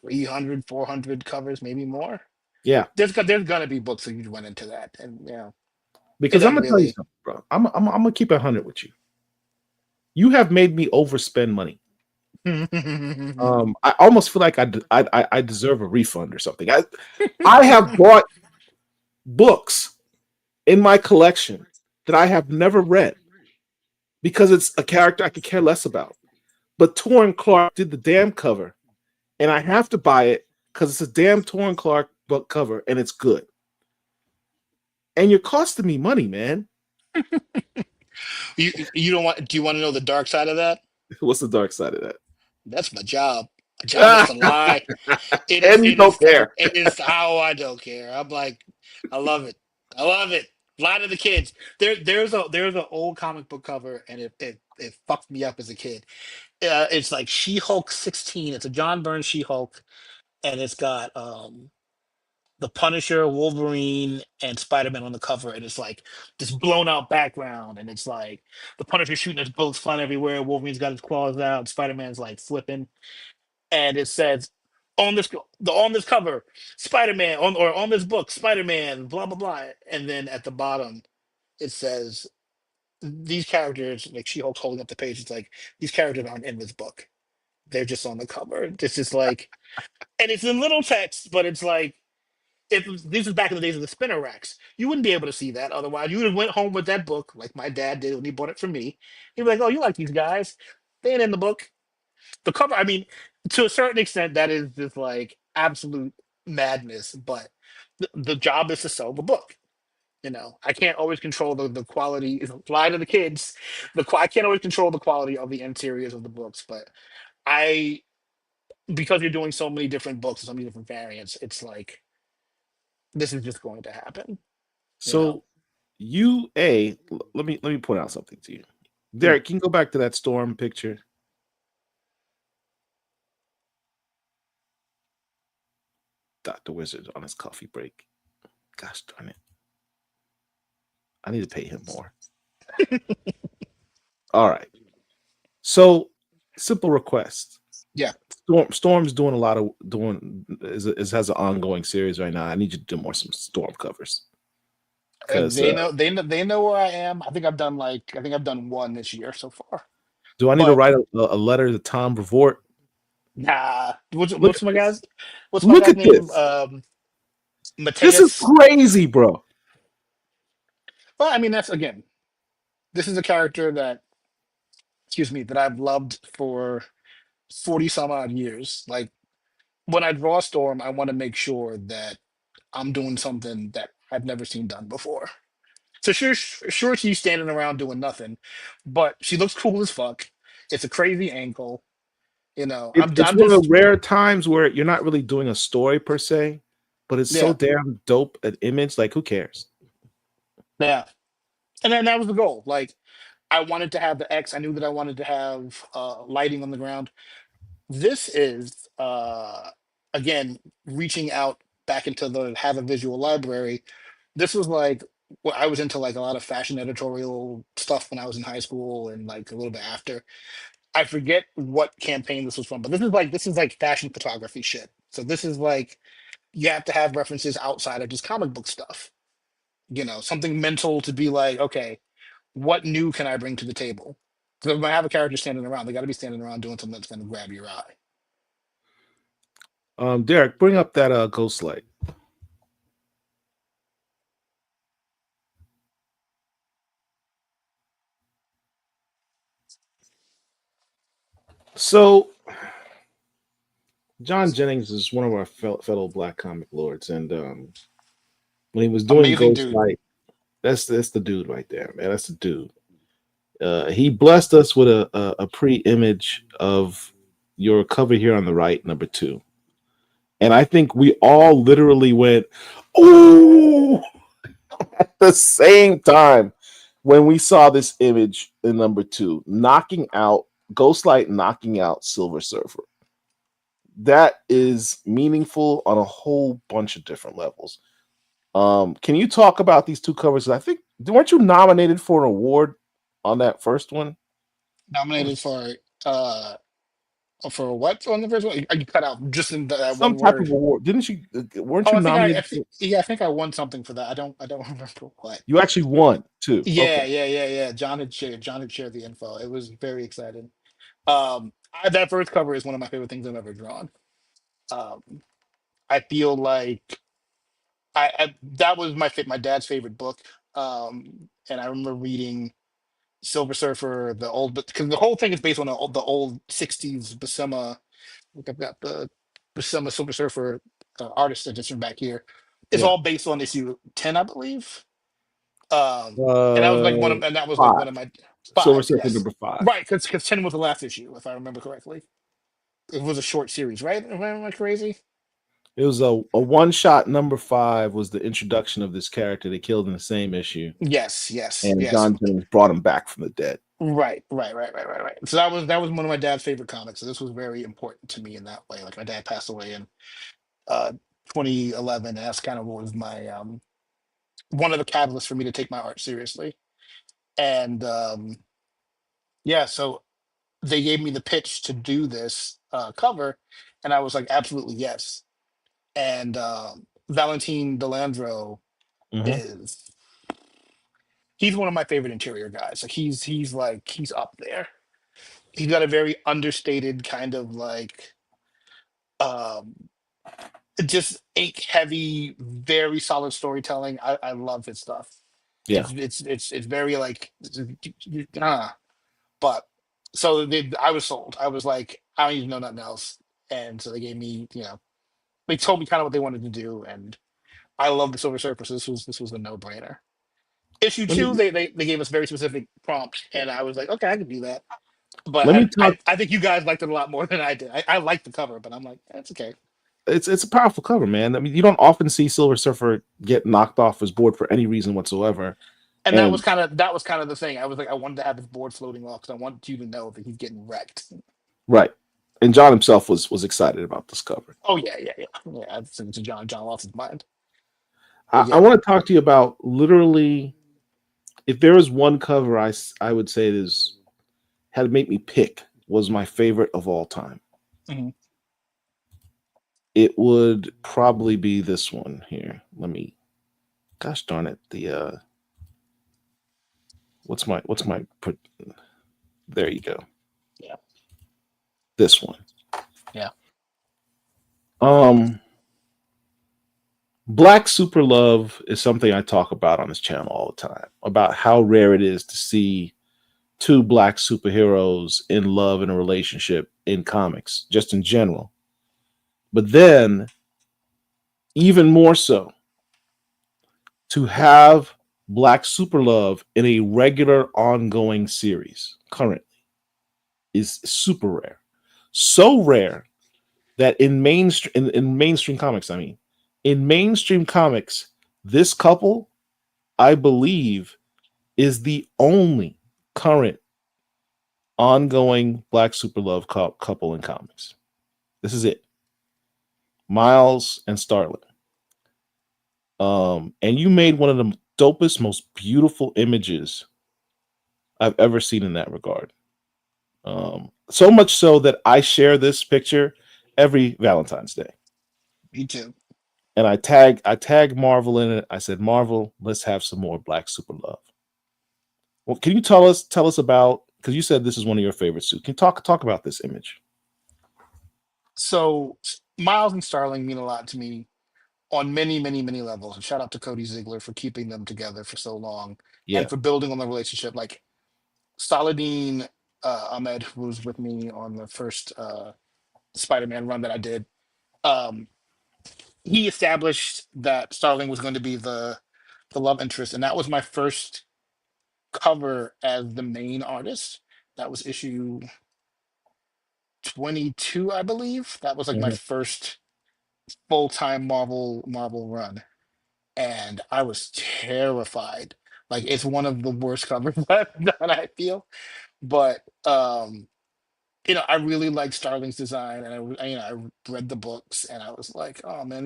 300, 400 covers, maybe more.
Yeah.
There's gonna be books that you went into that, and it
Because I'm
doesn't
gonna tell you
really.
something, bro. I'm gonna keep it 100 with you. You have made me overspend money. I almost feel like I deserve a refund or something. I have bought books in my collection that I have never read because it's a character I could care less about. But Taurin Clarke did the damn cover, and I have to buy it because it's a damn Taurin Clarke book cover and it's good. And you're costing me money, man.
You don't want? Do you want to know the dark side of that?
What's the dark side of
That's my job. My job is
that?
to lie.
And you don't care.
It is how I don't care. I'm like, I love it. I love it. Lie to the kids. There's an old comic book cover, and it fucked me up as a kid. It's like She-Hulk 16. It's a John Byrne She-Hulk, and it's got the Punisher, Wolverine, and Spider-Man on the cover, and it's like this blown out background, and it's like the Punisher shooting his bullets flying everywhere. Wolverine's got his claws out. Spider-Man's like flipping, and it says on this cover, Spider-Man on this book, Spider-Man, blah blah blah, and then at the bottom it says these characters, like She-Hulk holding up the page. It's like these characters aren't in this book; they're just on the cover. It's just like, and it's in little text, but it's like if this was back in the days of the spinner racks, you wouldn't be able to see that. Otherwise, you would have went home with that book, like my dad did when he bought it for me. He'd be like, "Oh, you like these guys? They ain't in the book." The cover, I mean, to a certain extent, that is just like absolute madness. But the job is to sell the book. I can't always control the quality. Lie to the kids. I can't always control the quality of the interiors of the books, but I because you're doing so many different books, so many different variants, it's like this is just going to happen. You know.
So let me point out something to you.
Hmm.
Derek, can you go back to that storm picture? Dr. Wizard on his coffee break. Gosh darn it. I need to pay him more. All right. So simple request.
Yeah.
Storm's doing a lot of doing is has an ongoing series right now. I need you to do more some Storm covers because
They know where I am. I think I've done one this year so far.
do I need to
But
write a letter to Tom Brevoort?
nah,
Look
what's
at
my
this.
guy's what's my
Look
guy's
at
name?
this. This is
Mateus.
crazy, bro.
Well, I mean that's again, this is a character that, excuse me, that I've loved for 40 some odd years. Like when I draw Storm, I want to make sure that I'm doing something that I've never seen done before. So sure, she's standing around doing nothing, but she looks cool as fuck. It's a crazy ankle. You know,
It's
I'm
one of the
just
rare times where you're not really doing a story per se, but it's so
yeah,
damn dope an image. Like, who cares?
yeah. And then that was the goal. Like I wanted to have the X. I knew that I wanted to have lighting on the ground. This is again reaching out back into the have a visual library. This was like what I was into, like a lot of fashion editorial stuff when I was in high school and like a little bit after. I forget what campaign this was from, but this is like fashion photography shit. So this is like you have to have references outside of just comic book stuff. Something mental to be like, okay, what new can I bring to the table? Because if I have a character standing around, they got to be standing around doing something that's going to grab your eye.
Derek, bring up that ghost light. So John Jennings is one of our fellow black comic lords, and when he was doing
Amazing
Ghost
dude.
Light, that's the dude right there, man. That's the dude. He blessed us with a pre-image of your cover here on the right, number 2, and I think we all literally went, "Oh!" at the same time when we saw this image in number 2, knocking out Ghostlight, knocking out Silver Surfer. That is meaningful on a whole bunch of different levels. Can you talk about these two covers? I think weren't you nominated for an award on that first one? What was
Nominated for what on the first one? You cut out just in that
some
one
type of
word.
award? Didn't you? Weren't
Oh,
you nominated for?
yeah, I think I won something for that. I don't remember what.
You actually won too.
Yeah,
Okay.
yeah, yeah, yeah. John had shared the info. It was very exciting. That first cover is one of my favorite things I've ever drawn. Um, I feel like I that was my dad's favorite book. And I remember reading Silver Surfer, the old, because the whole thing is based on the old '60s Buscema. Like I've got the Buscema Silver Surfer artist edition back here. It's
Yeah.
all based on issue 10, I believe. And that was like
Uh,
one
5.
of my
Silver
five,
Surfer
yes,
number 5.
right, because 10 was the last issue, if I remember correctly. It was a short series, right? Am I crazy?
It was a one shot. Number 5 was the introduction of this character they killed in the same issue,
Yes, yes,
and
yes.
John Jennings brought him back from the dead.
Right, right, right, right, right, right. So that was one of my dad's favorite comics. So this was very important to me in that way. Like my dad passed away in uh 2011, and that's kind of what was my one of the catalysts for me to take my art seriously. And yeah, so they gave me the pitch to do this cover, and I was like, absolutely yes. And Valentine Delandro
Hmm.
is he's one of my favorite interior guys. Like he's up there. He's got a very understated kind of like um just ink heavy, very solid storytelling. I love his stuff.
Yeah.
It's very like ah. But I was sold. I was like, I don't even know nothing else. And so they gave me, they told me kind of what they wanted to do, and I love the Silver Surfer. So this was a no brainer. Issue
Let
two,
me
they gave us very specific prompts, and I was like, okay, I can do that. But
let me
I
talk.
I, I think you guys liked it a lot more than I did. I liked the cover, but I'm like, that's okay.
it's a powerful cover, man. I mean, you don't often see Silver Surfer get knocked off his board for any reason whatsoever.
And
And
that was kind of the thing. I was like, I wanted to have his board floating off because I want you to know that he's getting wrecked.
right, and John himself was excited about this cover.
Oh yeah, yeah, yeah, yeah. I think to John. John lost his mind. But
I
yeah,
want to talk to you about literally if there is one cover I would say it is had to make me pick was my favorite of all time.
hmm
It would probably be this one here. Let me, gosh darn it, the what's my put? There you go.
yeah,
This one.
yeah.
Um, Black Super Love is something I talk about on this channel all the time about how rare it is to see two black superheroes in love in a relationship in comics, just in general. But then, even more so, to have Black Super Love in a regular ongoing series currently is super rare. So rare that in mainstream comics, I mean, in mainstream comics, this couple, I believe, is the only current ongoing Black Super Love couple in comics. This is it. Miles and Starling. And you made one of the dopest, most beautiful images I've ever seen in that regard. So much so that I share this picture every Valentine's Day.
Me too.
And I tag Marvel in it. I said, Marvel, let's have some more Black Super Love. Well, can you tell us about, because you said this is one of your favorite suits. Can you talk about this image?
So Miles and Starling mean a lot to me on many, many, many levels. And shout out to Cody Ziegler for keeping them together for so long and
Yeah.
for building on the relationship. Like Saladin Ahmed, who was with me on the first Spider-Man run that I did, um, he established that Starling was going to be the love interest, and that was my first cover as the main artist. That was issue 22, I believe. That was like my
Mhm.
first full-time Marvel run, and I was terrified. Like it's one of the worst covers I've done, I feel. But I really liked Starling's design, and I read the books, and I was like, oh man,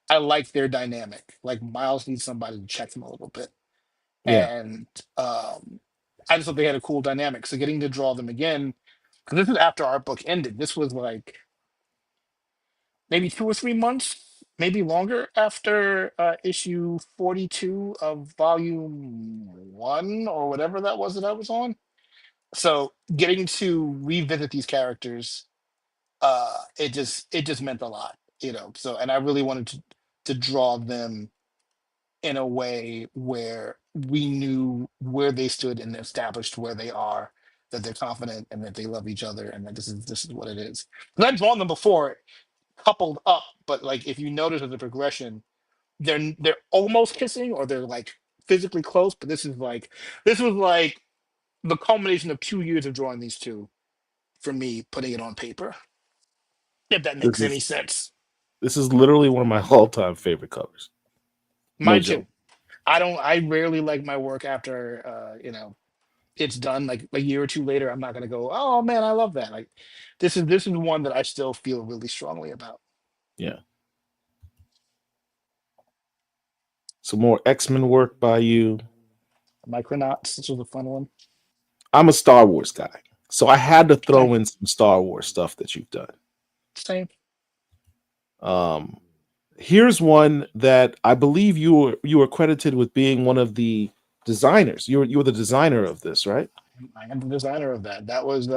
I like their dynamic. Like Miles needs somebody to check him a little bit,
Yeah.
and um, I just thought they had a cool dynamic. So getting to draw them again, because this is after our book ended. This was like maybe 2 or 3 months, maybe longer after issue 42 of volume 1 or whatever that was that I was on. So getting to revisit these characters, it just meant a lot, So and I really wanted to draw them in a way where we knew where they stood and established where they are, that they're confident and that they love each other and that this is what it is. 'Cause I've drawn them before coupled up, but like if you notice the progression, they're almost kissing or they're like physically close, but this was like the culmination of 2 years of drawing these two for me, putting it on paper. If that
This
makes any
is
sense.
this is literally one of my all-time favorite covers. No
Mine too.
joke.
I rarely like my work after it's done. Like a year or two later, I'm not gonna go, oh man, I love that. Like this is one that I still feel really strongly about.
Yeah. Some more X-Men work by you.
Micronauts, this was a fun one.
I'm a Star Wars guy, so I had to
Same.
throw in some Star Wars stuff that you've done.
Same.
Um, Here's one that I believe you were credited with being one of the designers. You were the designer of this, right?
I am the designer of that. That was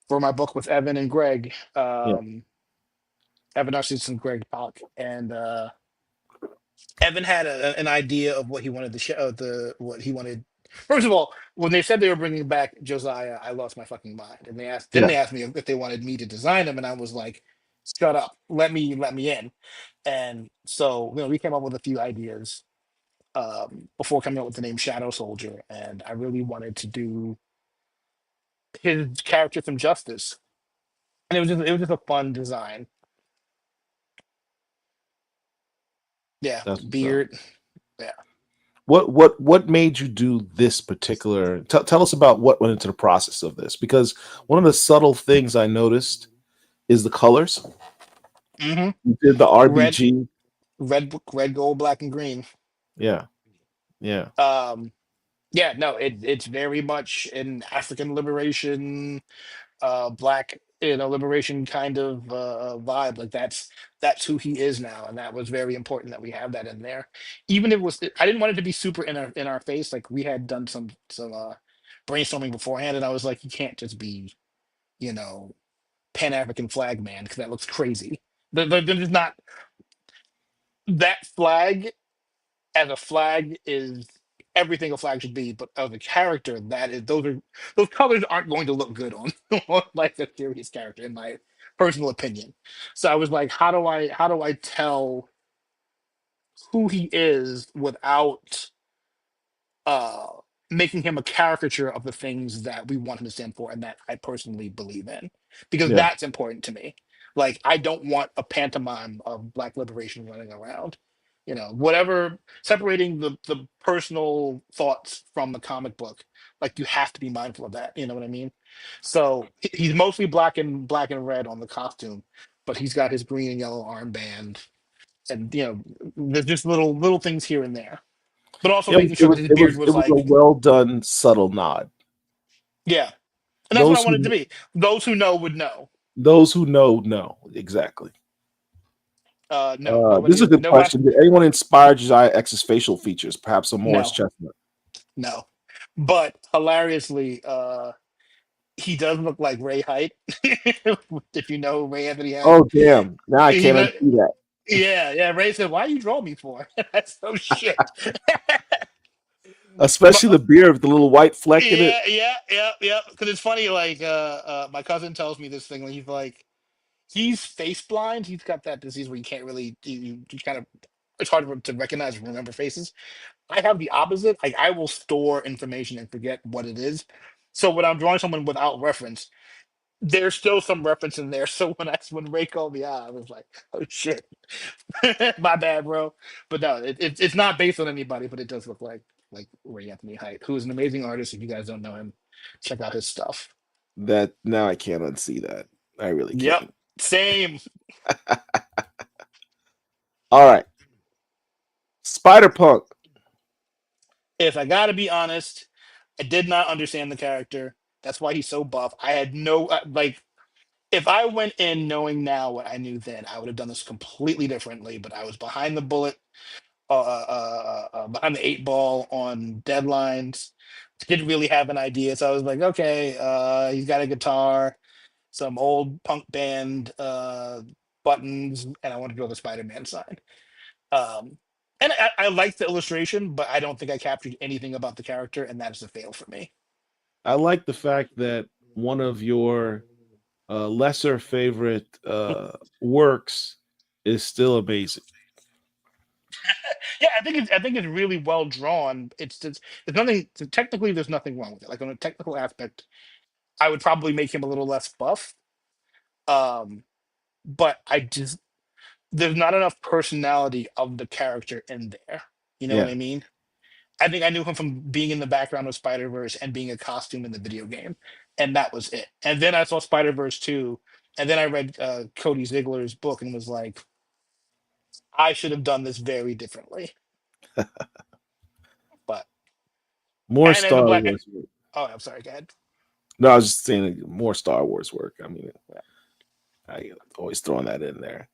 for my book with Evan and Greg.
Yeah.
Evan Arcis and Greg Pollock. And Evan had an idea of what he wanted the show, the what he wanted. First of all, when they said they were bringing back Josiah, I lost my fucking mind. And then
Yeah.
they asked me if they wanted me to design him, and I was like, "Shut up, let me in." And so, we came up with a few ideas before coming up with the name Shadow Soldier, and I really wanted to do his character some justice, and it was just a fun design. Yeah,
That's what's up.
beard. Yeah.
What made you do this particular? Tell us about what went into the process of this, because one of the subtle things I noticed is the colors.
hmm
You did the
Red,
RBG.
red, gold, black, and green.
Yeah, yeah,
Um, yeah, no, it's very much an African liberation, black, liberation kind of vibe. Like that's who he is now, and that was very important that we have that in there. Even if it was, I didn't want it to be super in our face. Like we had done some brainstorming beforehand, and I was like, you can't just be, you know, Pan African flag man because that looks crazy. There's not that flag as a flag is everything a flag should be, but as a character, that is those colors aren't going to look good on, on like a serious character, in my personal opinion. So I was like, how do I tell who he is without uh making him a caricature of the things that we want him to stand for and that I personally believe in, because
yeah.
that's important to me. Like I don't want a pantomime of black liberation running around. Whatever, separating the personal thoughts from the comic book, like you have to be mindful of that. You know what I mean? So he's mostly black and red on the costume, but he's got his green and yellow armband, and there's just little things here and there, but also
It was
making
it
sure that
was
his
it
beard
was it
was
was a
like,
well done subtle nod.
yeah, and that's what I
Those
wanted to
who
be. Those who know would know.
those who know exactly.
No,
This is a
nobody,
good
no
question. Did anyone inspire Josiah X's facial features? Perhaps a Morris
no,
Chestnut.
no. But hilariously, he does look like Ray Height. If you know Ray Anthony Height,
Oh damn! Now I
he
can't
look,
unsee that.
yeah, yeah. Ray said, "Why you draw me for?" That's so shit.
Especially
But
the beard with the little white fleck in it.
yeah, yeah, yeah, yeah. Because it's funny. Like, my cousin tells me this thing. He's like, he's face blind. He's got that disease where you can't really, you kind of, it's hard to recognize and remember faces. I have the opposite. Like I will store information and forget what it is. So when I'm drawing someone without reference, there's still some reference in there. So when Ray called me out, I was like, oh shit, my bad, bro. But no, it's not based on anybody, but it does look like Ray Anthony Height, who is an amazing artist. If you guys don't know him, check out his stuff.
That now I can't unsee that. I really
Yep,
can't.
same.
All right, Spider Punk.
If I gotta be honest, I did not understand the character. That's why he's so buff. I had no like. If I went in knowing now what I knew then, I would have done this completely differently. But I was behind the bullet, behind the eight ball on deadlines. Didn't really have an idea, so I was like, okay, he's got a guitar, some old punk band buttons, and I want to draw the Spider-Man sign. Um, and I liked the illustration, but I don't think I captured anything about the character, and that is a fail for me.
I like the fact that one of your lesser favorite works is still amazing.
Yeah, I think it's really well drawn. There's nothing, technically there's nothing wrong with it. Like on a technical aspect, I would probably make him a little less buff. Um, but there's not enough personality of the character in there. You know what
Yeah,
I mean? I think I knew him from being in the background of Spider-Verse and being a costume in the video game, and that was it. And then I saw Spider-Verse 2, and then I read Cody Ziegler's book and was like, I should have done this very differently. But
more
and as a
Star
black,
Wars work.
oh, I'm sorry, go ahead.
No, I was just saying more Star Wars work. I mean,
Yeah.
I always throwing that in there.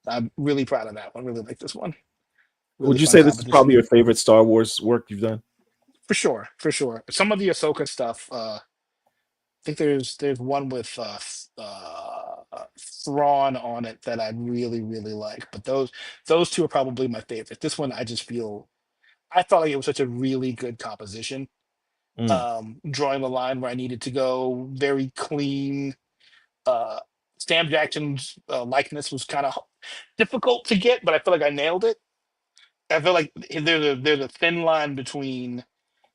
I'm really proud of that one. Really like this one. Really
Would you
fun
say this is probably
competition.
your favorite Star Wars work you've done?
For sure, for sure. Some of the Ahsoka stuff. I think there's one with Thrawn on it that I really really like. But those two are probably my favorite. This one I just feel, I felt like it was such a really good composition.
Mm.
Drawing the line where I needed to go, very clean. Uh, Sam Jackson's likeness was kind of difficult to get, but I feel like I nailed it. I feel like there's a thin line between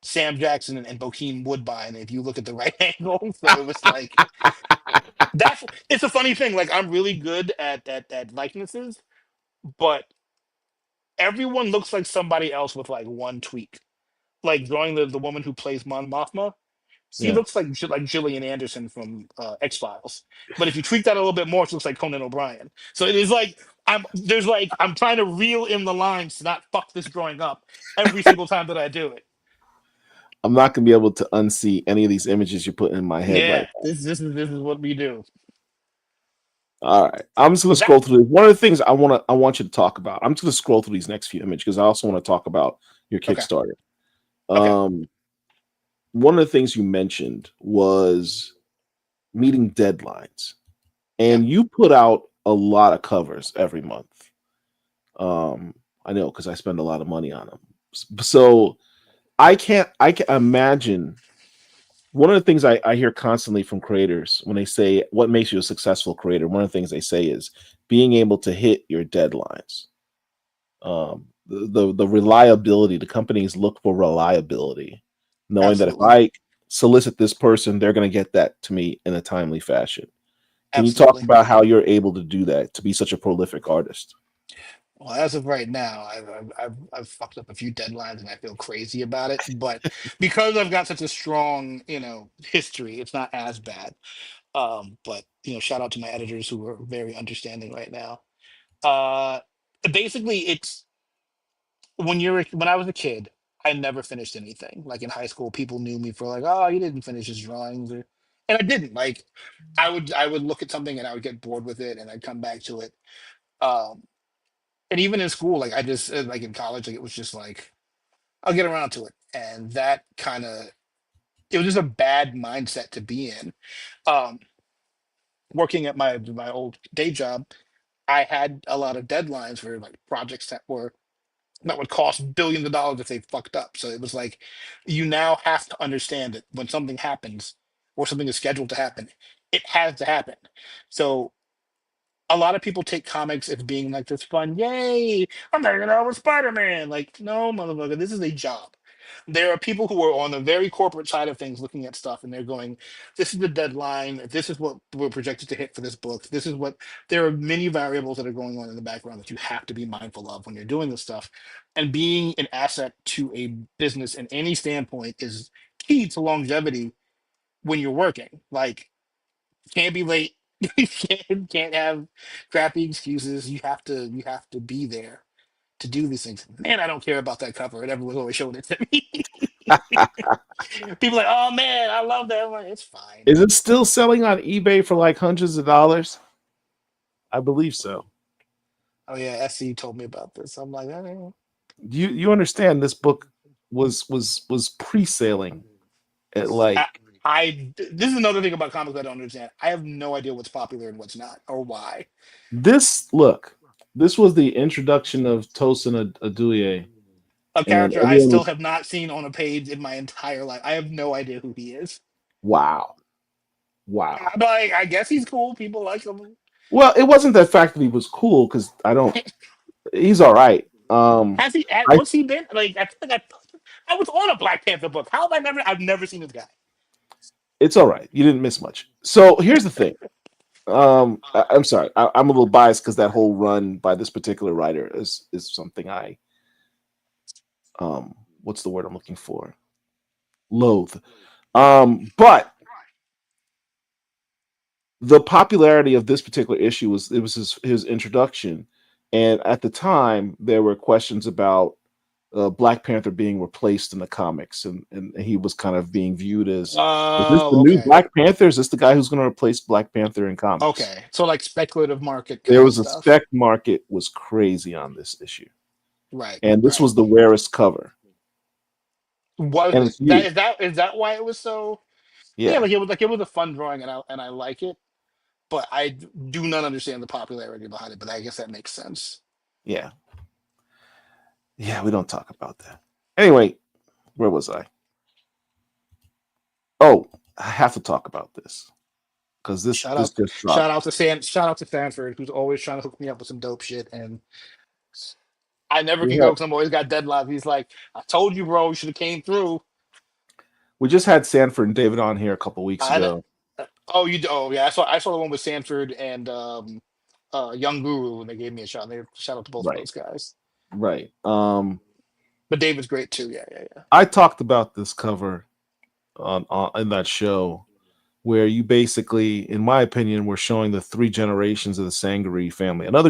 Sam Jackson and Bokeem Woodbine if you look at the right angle. So it was like, that's, it's a funny thing. Like I'm really good at likenesses, but everyone looks like somebody else with like one tweak. Like drawing the woman who plays Mon Mothma, she
Yeah.
looks like Gillian Anderson from X Files. But if you tweak that a little bit more, she looks like Conan O'Brien. So it is like I'm trying to reel in the lines to not fuck this drawing up every single time that I do it.
I'm not gonna be able to unsee any of these images you're putting in my head right
Yeah,
now.
this is what we do.
All right. I'm just gonna
That
scroll through. One of the things I want you to talk about. I'm just gonna scroll through these next few images because I also want to talk about your
okay,
Kickstarter.
okay,
Um, one of the things you mentioned was meeting deadlines,
yeah.
and you put out a lot of covers every month. I know because I spend a lot of money on them. So I can imagine one of the things I hear constantly from creators when they say what makes you a successful creator, one of the things they say is being able to hit your deadlines. The reliability, the companies look for reliability, knowing that if
Absolutely,
I solicit this person, they're going to get that to me in a timely fashion. Can you talk
absolutely.
about how you're able to do that to be such a prolific artist?
Well, as of right now, I've fucked up a few deadlines and I feel crazy about it. But because I've got such a strong, history, it's not as bad. But shout out to my editors who are very understanding right now. Uh, Basically, it's when I was a kid, I never finished anything. Like in high school, people knew me for like, oh, you didn't finish his drawings, and I didn't. Like, I would look at something and I would get bored with it, and I'd come back to it. Um, and even in school, like I just like in college, like it was just like I'll get around to it, and that kind of it was just a bad mindset to be in. Um, Working at my old day job, I had a lot of deadlines for like projects that would cost billions of dollars if they fucked up. So it was like you now have to understand that when something happens or something is scheduled to happen, it has to happen. So a lot of people take comics as being like this fun, yay, I'm hanging out with Spider-Man. Like, no, motherfucker, this is a job. There are people who are on the very corporate side of things looking at stuff and they're going, this is the deadline, this is what we're projected to hit for this book. This is what there are many variables that are going on in the background that you have to be mindful of when you're doing this stuff. And being an asset to a business in any standpoint is key to longevity when you're working. Like can't be late. You can't have crappy excuses. You have to be there to do these things. Man, I don't care about that cover. And everyone's always showing it to me. People are like, oh man, I love that. I'm like, it's fine.
Is it still selling on eBay for like hundreds of dollars? I believe so.
Oh yeah, SC told me about this. I'm like,
You understand this book was pre-sailing at
I,
like
this is another thing about comics I don't understand. I have no idea what's popular and what's not, or why.
this look. This was the introduction of Tosin Aduye,
A
and
character I
everyone
still
was
have not seen on a page in my entire life. I have no idea who he is.
wow, wow.
I'm like, I guess he's cool. People like him.
Well, it wasn't the fact that he was cool because I don't. He's all right.
Has he?
I
What's he been? Like, I feel like I was on a Black Panther book. How have I never? I've never seen this guy.
it's all right. You didn't miss much. So here's the thing. I'm sorry. I'm a little biased because that whole run by this particular writer is something I what's the word I'm looking for? Loathe. But the popularity of this particular issue was it was his introduction, and at the time there were questions about Black Panther being replaced in the comics, and he was kind of being viewed as is this the
Oh,
new
okay,
Black Panther? Is this the guy who's going to replace Black Panther in comics?
okay. So like speculative market
There
kind of
was a
stuff.
spec market was crazy on this issue,
Right,
and this
right.
was the rarest cover,
Was
and
it
it's
that?
you,
Is that why it was so? Yeah,
yeah,
like it was a fun drawing, and I like it, but I do not understand the popularity behind it. But I guess that makes sense.
yeah, yeah. We don't talk about that anyway. Where was I? Oh, I have to talk about this because this
Shout
this
out,
just dropped.
shout out to Sanford, who's always trying to hook me up with some dope shit, and I never
We
can go
had
because I'm always got deadlines. He's like, I told you, bro, you should have came through.
we just had Sanford and David on here a couple weeks
I
ago.
oh oh yeah, I saw the one with Sanford and Young Guru, and they gave me a shout. Shout out to both of
Right.
those guys.
Right.
But David's great too. Yeah, yeah, yeah.
I talked about this cover on in that show where you basically, in my opinion, were showing the three generations of the Sangaree family. Another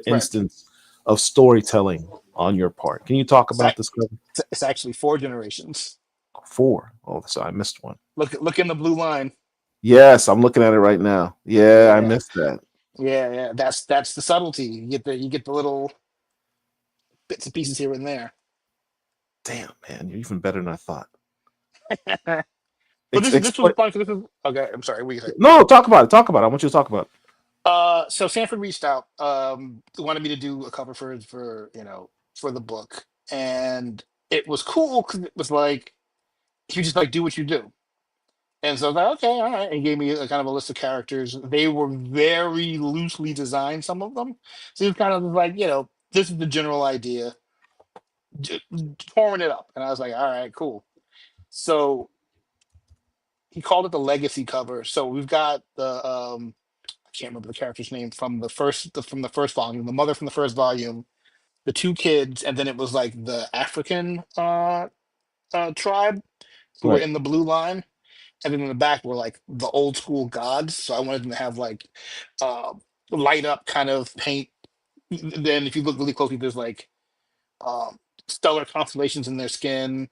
Right.
instance of storytelling on your part. Can you talk
It's, ac-
about this cover?
it's actually four generations.
Four. Oh, so I missed one.
Look in the blue line.
Yes, I'm looking at it right now. Yeah, I
Yeah,
missed that.
yeah, yeah. That's the subtlety. You get the little bits and pieces here and there.
Damn, man, you're even better than I thought.
But this was
Explain.
fun because this is okay. I'm sorry. What do you say?
No, talk about it. Talk about it. I want you to talk about it.
So Sanford reached out, wanted me to do a cover for for the book, and it was cool because it was like you just like do what you do. And so I was like, okay, all right. And he gave me a kind of a list of characters. They were very loosely designed, some of them. So it was kind of like, this is the general idea, pouring it up. And I was like, all right, cool. So he called it the legacy cover. So we've got I can't remember the character's name from from the first volume, the mother from the first volume, the two kids, and then it was like the African tribe who were
Right.
in the blue line. And then in the back were like the old school gods. So I wanted them to have like uh, light up kind of paint. Then if you look really closely, there's like um, stellar constellations in their skin.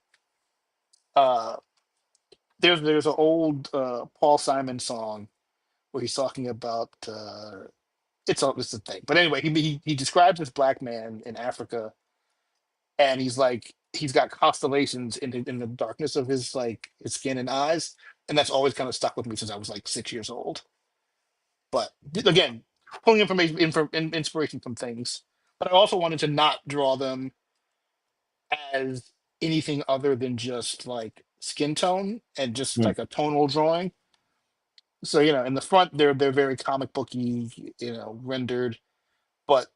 Uh, there's an old Paul Simon song where he's talking about it's a thing. But anyway, he describes this black man in Africa, and he's like he's got constellations in the darkness of his like his skin and eyes, and that's always kind of stuck with me since I was like 6 years old. But again, pulling inspiration from things. But I also wanted to not draw them as anything other than just like skin tone and just
Mm.
like a tonal drawing. So in the front they're very comic booky, rendered, but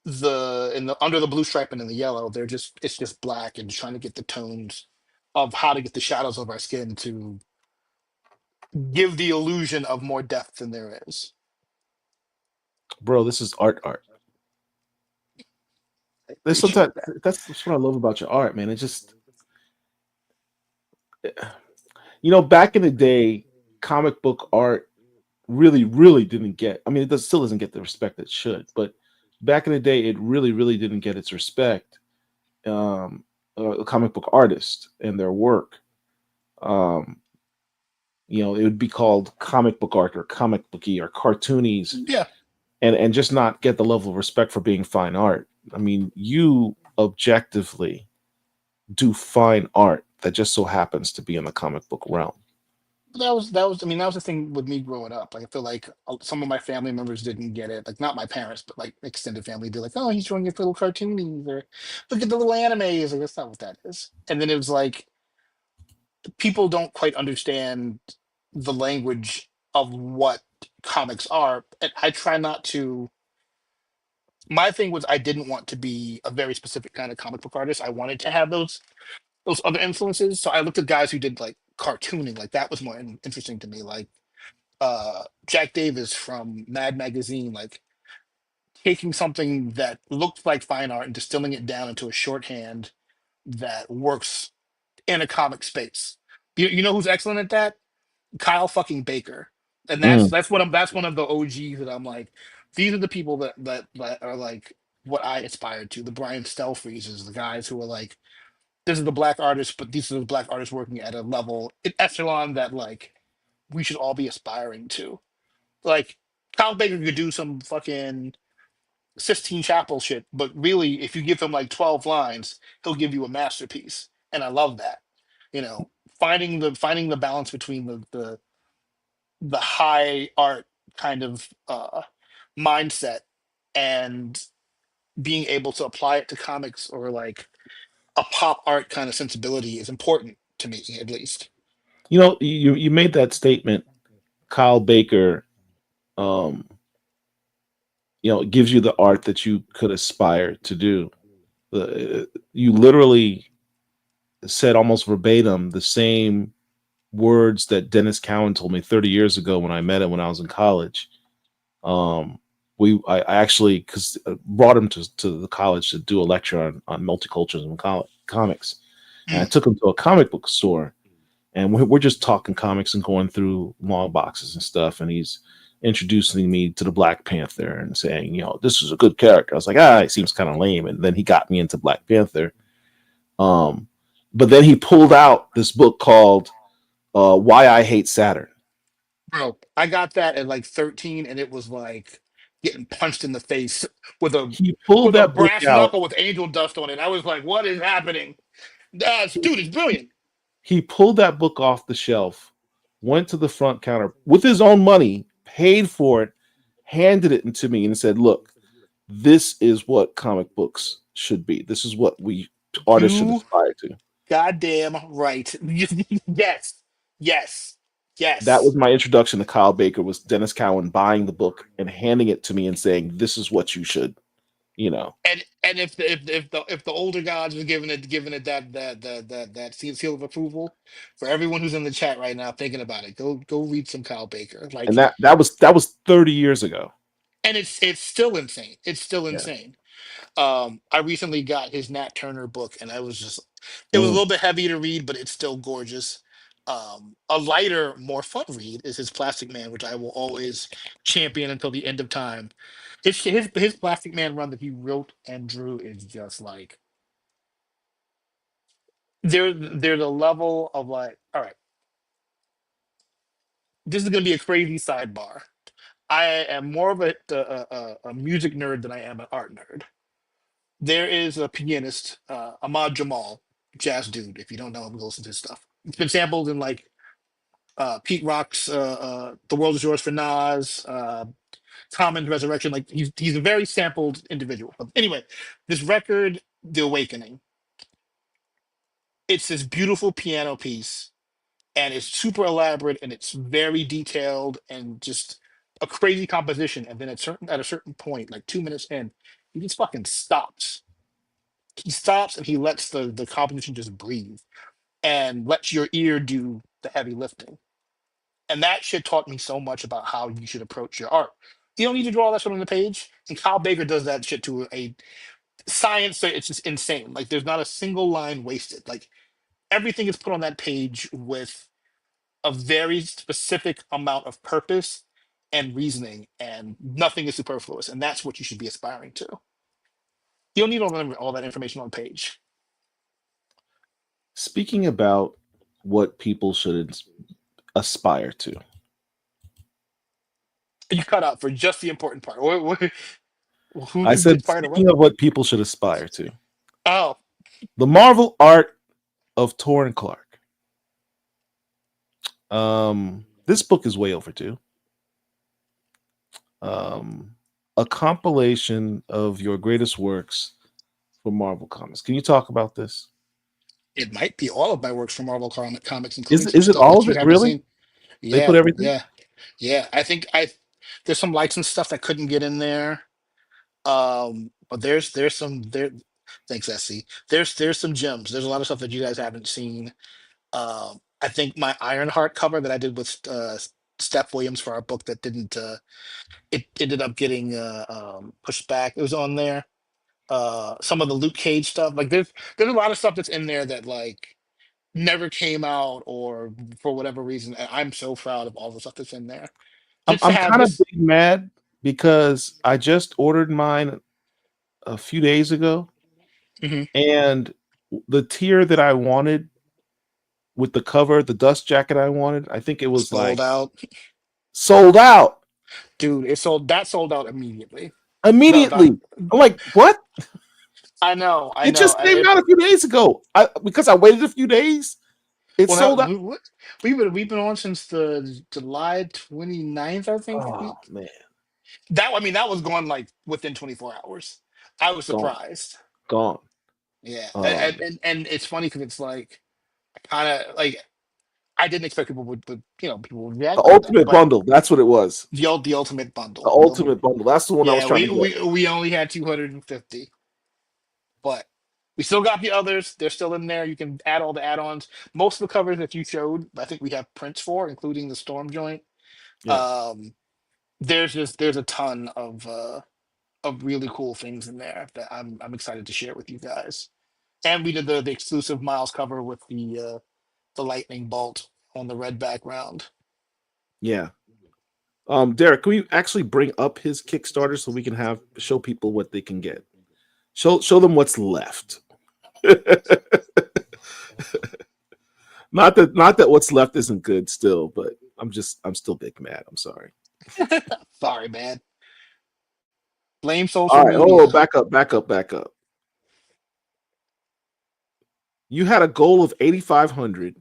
the in the under the blue stripe and in the yellow, it's just black and trying to get the tones of how to get the shadows of our skin to give the illusion of more depth than there is.
Bro, this is art.
I
There's
appreciate
sometimes
that.
that's what I love about your art, man. It just back in the day, comic book art really didn't get. I mean, still doesn't get the respect it should, but back in the day, it really didn't get its respect. Um, Comic book artists and their work. Um, it would be called comic book art or comic booky or cartoonies,
Yeah.
and just not get the level of respect for being fine art. I mean, you objectively do fine art that just so happens to be in the comic book realm.
That was I mean that was the thing with me growing up. Like I feel like some of my family members didn't get it. Like not my parents, but like extended family. Be like, oh, he's showing his little cartoonies or look at the little animes. Like that's not what that is. And then it was like people don't quite understand the language of what comics are. And I try not to. My thing was I didn't want to be a very specific kind of comic book artist. I wanted to have those other influences. So I looked at guys who did like cartooning. Like that was more interesting to me. Like Jack Davis from Mad Magazine, like taking something that looked like fine art and distilling it down into a shorthand that works in a comic space. You know who's excellent at that? Kyle fucking Baker. And
Mm.
that's one of the OGs that I'm like, these are the people that are like what I aspired to. The Brian Stelfreezes, the guys who are like, this is the black artists, but these are the black artists working at a level, an echelon that like we should all be aspiring to. Like Kyle Baker could do some fucking Sistine Chapel shit, but really, if you give him like 12 lines, he'll give you a masterpiece. And I love that. Finding the balance between the high art kind of mindset and being able to apply it to comics or like a pop art kind of sensibility is important to me, at least.
You made that statement. Kyle Baker, um, it gives you the art that you could aspire to do. You literally said almost verbatim the same words that Dennis Cowan told me 30 years ago when I met him when I was in college. Um, I actually because brought him to the college to do a lecture on multiculturalism and comics, and I
Mm.
took him to a comic book store, and we're just talking comics and going through long boxes and stuff, and he's introducing me to the Black Panther and saying, this is a good character. I was like, it seems kind of lame, and then he got me into Black Panther. But then he pulled out this book called "Why I Hate Saturn."
Bro, I got that at like 13, and it was like getting punched in the face with a
He pulled
with a
that book
brass
out.
knuckle with angel dust on it. I was like, "What is happening?" Dude, it's brilliant.
He pulled that book off the shelf, went to the front counter with his own money, paid for it, handed it to me, and said, "Look, this is what comic books should be. This is what we artists should
You
aspire to."
goddamn right. Yes, yes,
That was
yes.
my introduction to Kyle Baker. Was Dennis Cowan buying the book and handing it to me and saying, "This is what you should," you know.
And if the older gods were giving it that seal of approval for everyone who's in the chat right now thinking about it, go read some Kyle Baker.
And
Like,
that was 30 years ago.
and it's still insane. It's still
Yeah.
insane. I recently got his Nat Turner book, and it was a
Mm.
little bit heavy to read, but it's still gorgeous. A lighter, more fun read is his Plastic Man, which I will always champion until the end of time. His Plastic Man run that he wrote and drew is just like there's a level of like, all right, this is gonna be a crazy sidebar. I am more of a music nerd than I am an art nerd. There is a pianist, Ahmad Jamal, jazz dude. If you don't know him, go listen to his stuff. It's been sampled in like Pete Rock's "The World Is Yours" for Nas, Common's "Resurrection." Like he's a very sampled individual. But anyway, this record, "The Awakening," it's this beautiful piano piece, and it's super elaborate, and it's very detailed, and just a crazy composition. And then at a certain point, like 2 minutes in, he just fucking stops. He stops and he lets the composition just breathe and lets your ear do the heavy lifting. And that shit taught me so much about how you should approach your art. You don't need to draw that shit on the page. And Kyle Baker does that shit to a science that it's just insane. Like there's not a single line wasted. Like everything is put on that page with a very specific amount of purpose and reasoning, and nothing is superfluous. And that's what you should be aspiring to. You don't need all that information on page.
Speaking about what people should aspire to,
You cut out for just the important part. Who
I
should be
said,
inspired to what?
speaking of what people should aspire to,
Oh,
the Marvel art of Taurin Clarke. This book is way overdue. A compilation of your greatest works for Marvel Comics. Can you talk about this?
it might be all of my works from Comics,
Is
including some
is it
stuff
all
that
of
you
it
haven't
really?
seen.
They put
Yeah,
everything.
yeah, yeah. I think there's some licensed stuff that couldn't get in there. But there's some there. Thanks, SC. There's some gems. There's a lot of stuff that you guys haven't seen. I think my Ironheart cover that I did with Steph Williams for our book that didn't it ended up getting pushed back. It was on there. Some of the Luke Cage stuff. Like there's a lot of stuff that's in there that like never came out or for whatever reason. And I'm so proud of all the stuff that's in there.
I'm
Just to
I'm
have
kind of
this.
big mad because I just ordered mine a few days ago,
Mhm.
and the tier that I wanted with the cover, the dust jacket I wanted, I think it was like
Sold out.
sold out
Dude, that sold out immediately. The
immediately. I'm like, what?
I know, I
It
know.
just came out a few days ago. Because I waited a few days, it
Well,
sold out.
we've been on since the July 29th, I think.
Oh man,
That was gone like within 24 hours. I was
gone,
surprised.
gone.
Yeah, and
Um,
and it's funny because it's like kind of like I didn't expect people would
the
react like that,
ultimate
but
bundle. That's what it was.
the ultimate
The
bundle.
ultimate bundle. That's the one I was
Yeah,
trying to
we
get.
we we only had 250, but we still got the others. They're still in there. You can add all the add-ons. Most of the covers that you showed, I think we have prints for, including the Storm joint.
Yeah.
Um, there's a ton of really cool things in there that I'm excited to share with you guys. And we did the exclusive Miles cover with the lightning bolt on the red background.
Yeah. Derek, can we actually bring up his Kickstarter so we can have show people what they can get? Show them what's left. Not that what's left isn't good still, but I'm still big mad. I'm sorry.
Sorry, man. Blame social
All right. Oh,
media.
back up, back up, back up. You had a goal of 8,500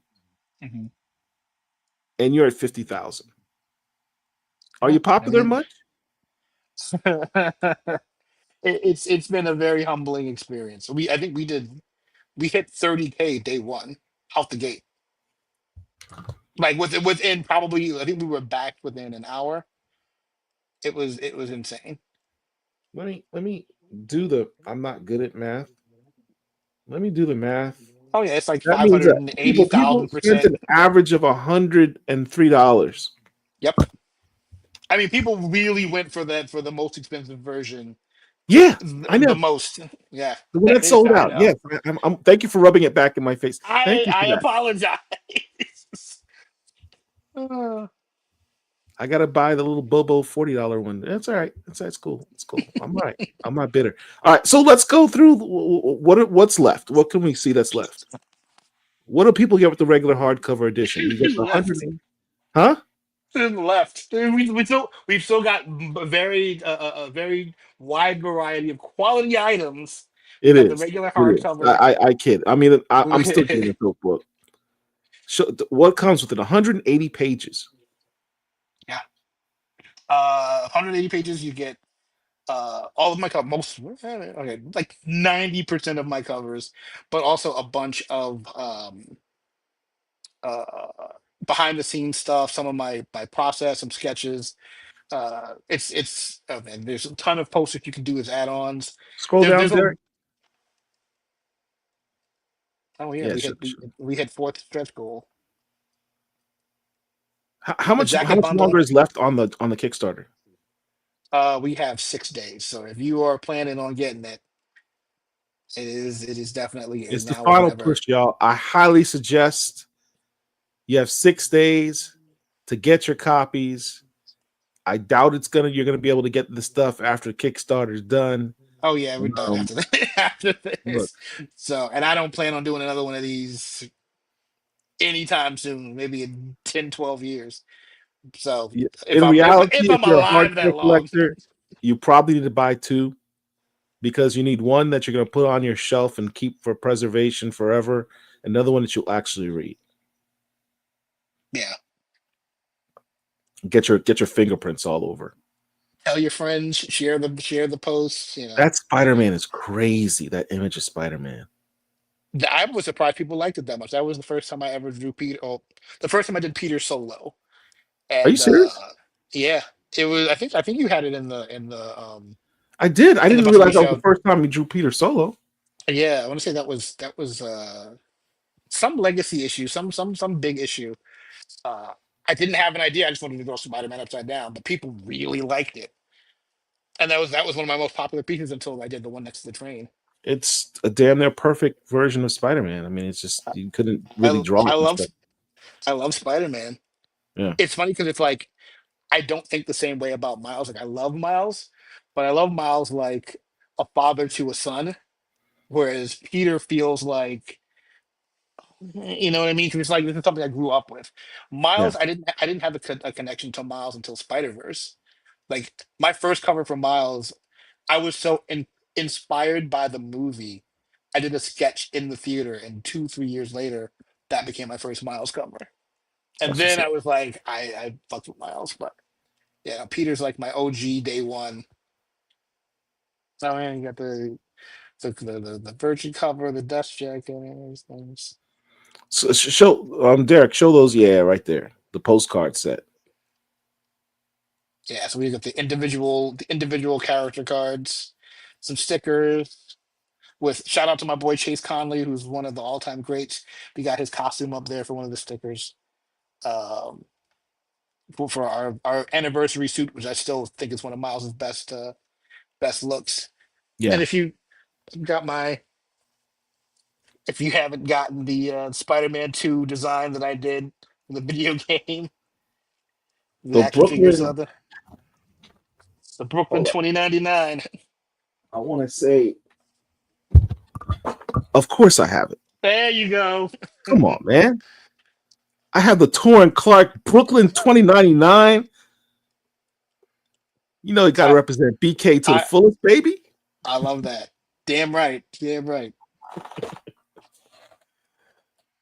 Mhm.
and you're at 50,000. Are
Yeah,
you
I
popular
mean,
much?
it's been a very humbling experience. I think we hit 30K day one out the gate. Like within probably, I think we were back within an hour. It was insane.
Let me do the I'm not good at math. Let me do the math.
Oh yeah, it's like
That
five
means
hundred
that
and eighty
people
thousand
spent
percent.
an average of $103.
Yep. I mean, people really went for that for the most expensive version.
Yeah, I
The
know.
most. Yeah.
The one that sold
I
out.
know.
Yes, thank you for rubbing it back in my face. Thank you
I
for that.
apologize. Uh,
I gotta buy the little Bobo $40 one. That's all right. That's cool. It's cool. I'm all right. I'm not bitter. All right. So let's go through what's left. What can we see that's left? What do people get with the regular hardcover edition? You get the
left.
100. Huh?
Left. We've still got a very wide variety of quality items
It
that the
is.
regular
It is.
hardcover.
I kid. I mean, I'm still getting a dope book. So what comes with it? 180 pages.
Yeah. 180 pages. You get all of my cover, most okay, like 90% of my covers, but also a bunch of uh behind the scenes stuff, some of my process, some sketches. It's oh man, there's a ton of posters you can do as add-ons.
Scroll down,
There's a
Derek.
oh yeah,
Yeah,
we
sure,
hit
sure.
we hit fourth stretch goal.
How
A
much? How
jacket
much
bundle.
longer is left on the Kickstarter?
We have 6 days, so if you are planning on getting it, it is definitely a
It's the
now or
final
never.
push, y'all. I highly suggest you have 6 days to get your copies. I doubt you're gonna be able to get the stuff after Kickstarter's done.
Oh yeah, we're done
Um,
after after
look,
this. So, and I don't plan on doing another one of these anytime soon, maybe in 10, 12 years. So if
in
I'm if
reality,
if
if
I'm
you're a
alive
hardcore
that long,
collector, you probably need to buy two because you need one that you're gonna put on your shelf and keep for preservation forever. Another one that you'll actually read.
yeah.
Get your fingerprints all over.
Tell your friends, share the posts, you know.
That Spider-Man is crazy. That image of Spider-Man.
I was surprised people liked it that much. That was the first time I ever drew Peter. Oh, the first time I did Peter solo.
Are you
And
serious?
yeah, it was I think you had it
I did. I
in the
didn't
bunch that you
realize that was the
showed.
first time you drew Peter solo.
Yeah, I want to say that was some legacy issue, some big issue. Uh, I didn't have an idea. I just wanted to draw Spider-Man upside down, but people really liked it, and that was one of my most popular pieces until I did the one next to the train.
It's a damn near perfect version of Spider-Man. I mean, it's just you couldn't really
I
draw
I
it
love
instead.
I love Spider-Man.
Yeah.
It's funny because it's like I don't think the same way about Miles. Like I love Miles, but I love Miles like a father to a son, whereas Peter feels like you know what I mean? Because it's like this is something I grew up with.
Yeah.
Miles, I didn't have a connection to Miles until Spider Verse. Like my first cover for Miles, I was so inspired by the movie. I did a sketch in the theater, and 2, 3 years later, that became my first Miles cover. And
That's what's
then
up.
I was like, I fucked with Miles, but yeah, Peter's like my OG day one. Oh man, you got the Virgin cover, the dust jacket, and everything.
So, show Derek, show those, yeah, right there. The postcard set.
Yeah, so we got the individual character cards, some stickers with shout out to my boy Chase Conley, who's one of the all-time greats. We got his costume up there for one of the stickers. Um, for our anniversary suit, which I still think is one of Miles's best looks. And
Yeah.
got my if you haven't gotten the Spider-Man 2 design that I did in the video game, the
The
action figures
Brooklyn.
of the Brooklyn
Hold up.
2099.
I want to say, of course I have it.
There you go.
Come on, man. I have the Taurin Clarke Brooklyn 2099. You know, you got to
I
represent BK to the
I
fullest, baby.
I love that. Damn right. Damn right.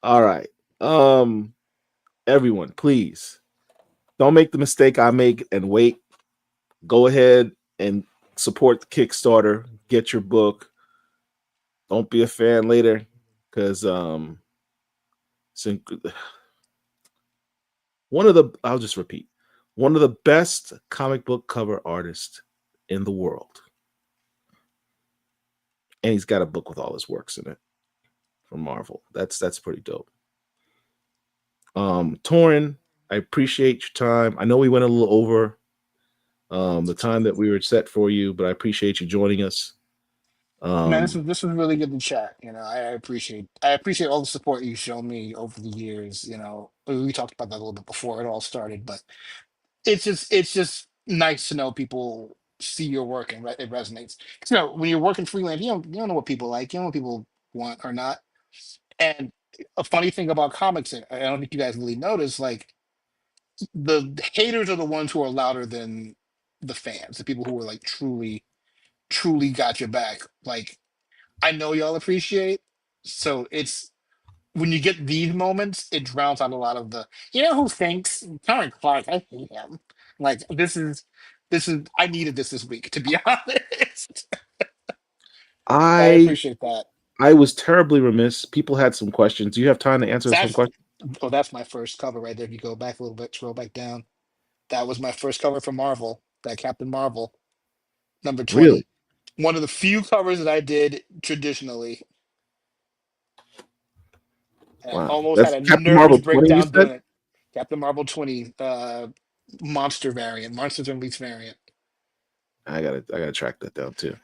All right. Everyone, please don't make the mistake I make and wait. Go ahead and support the Kickstarter. Get your book. Don't be a fan later, because I'll just repeat, one of the best comic book cover artists in the world, and he's got a book with all his works in it from Marvel. That's pretty dope. Taurin, I appreciate your time. I know we went a little over the time that we were set for you, but I appreciate you joining us.
Man,
Um,
this was really good to chat. I appreciate all the support you've shown me over the years. We talked about that a little bit before it all started, but it's just nice to know people see your work and it resonates. 'Cause, when you're working freelance, you don't know what people like, you don't know what people want or not. And a funny thing about comics, and I don't think you guys really notice, like the haters are the ones who are louder than the fans, the people who are like truly got your back. Like I know y'all appreciate. So it's when you get these moments, it drowns out a lot of the. You know who thinks Taurin Clarke? I hate him. Like this is. I needed this week, to be honest. I
I
appreciate that.
I was terribly remiss. People had some questions. Do you have time to answer some
That's
questions?
that's my first cover right there. If you go back a little bit, scroll back down. That was my first cover for Marvel. That Captain Marvel number
Really?
20. One of the few covers that I did traditionally. And I
Wow.
almost had
That's
a
Captain
nervous
Marvel 20, you
breakdown
said?
doing it. Captain Marvel 20, monster variant, monsters unleashed variant.
I gotta track that down too.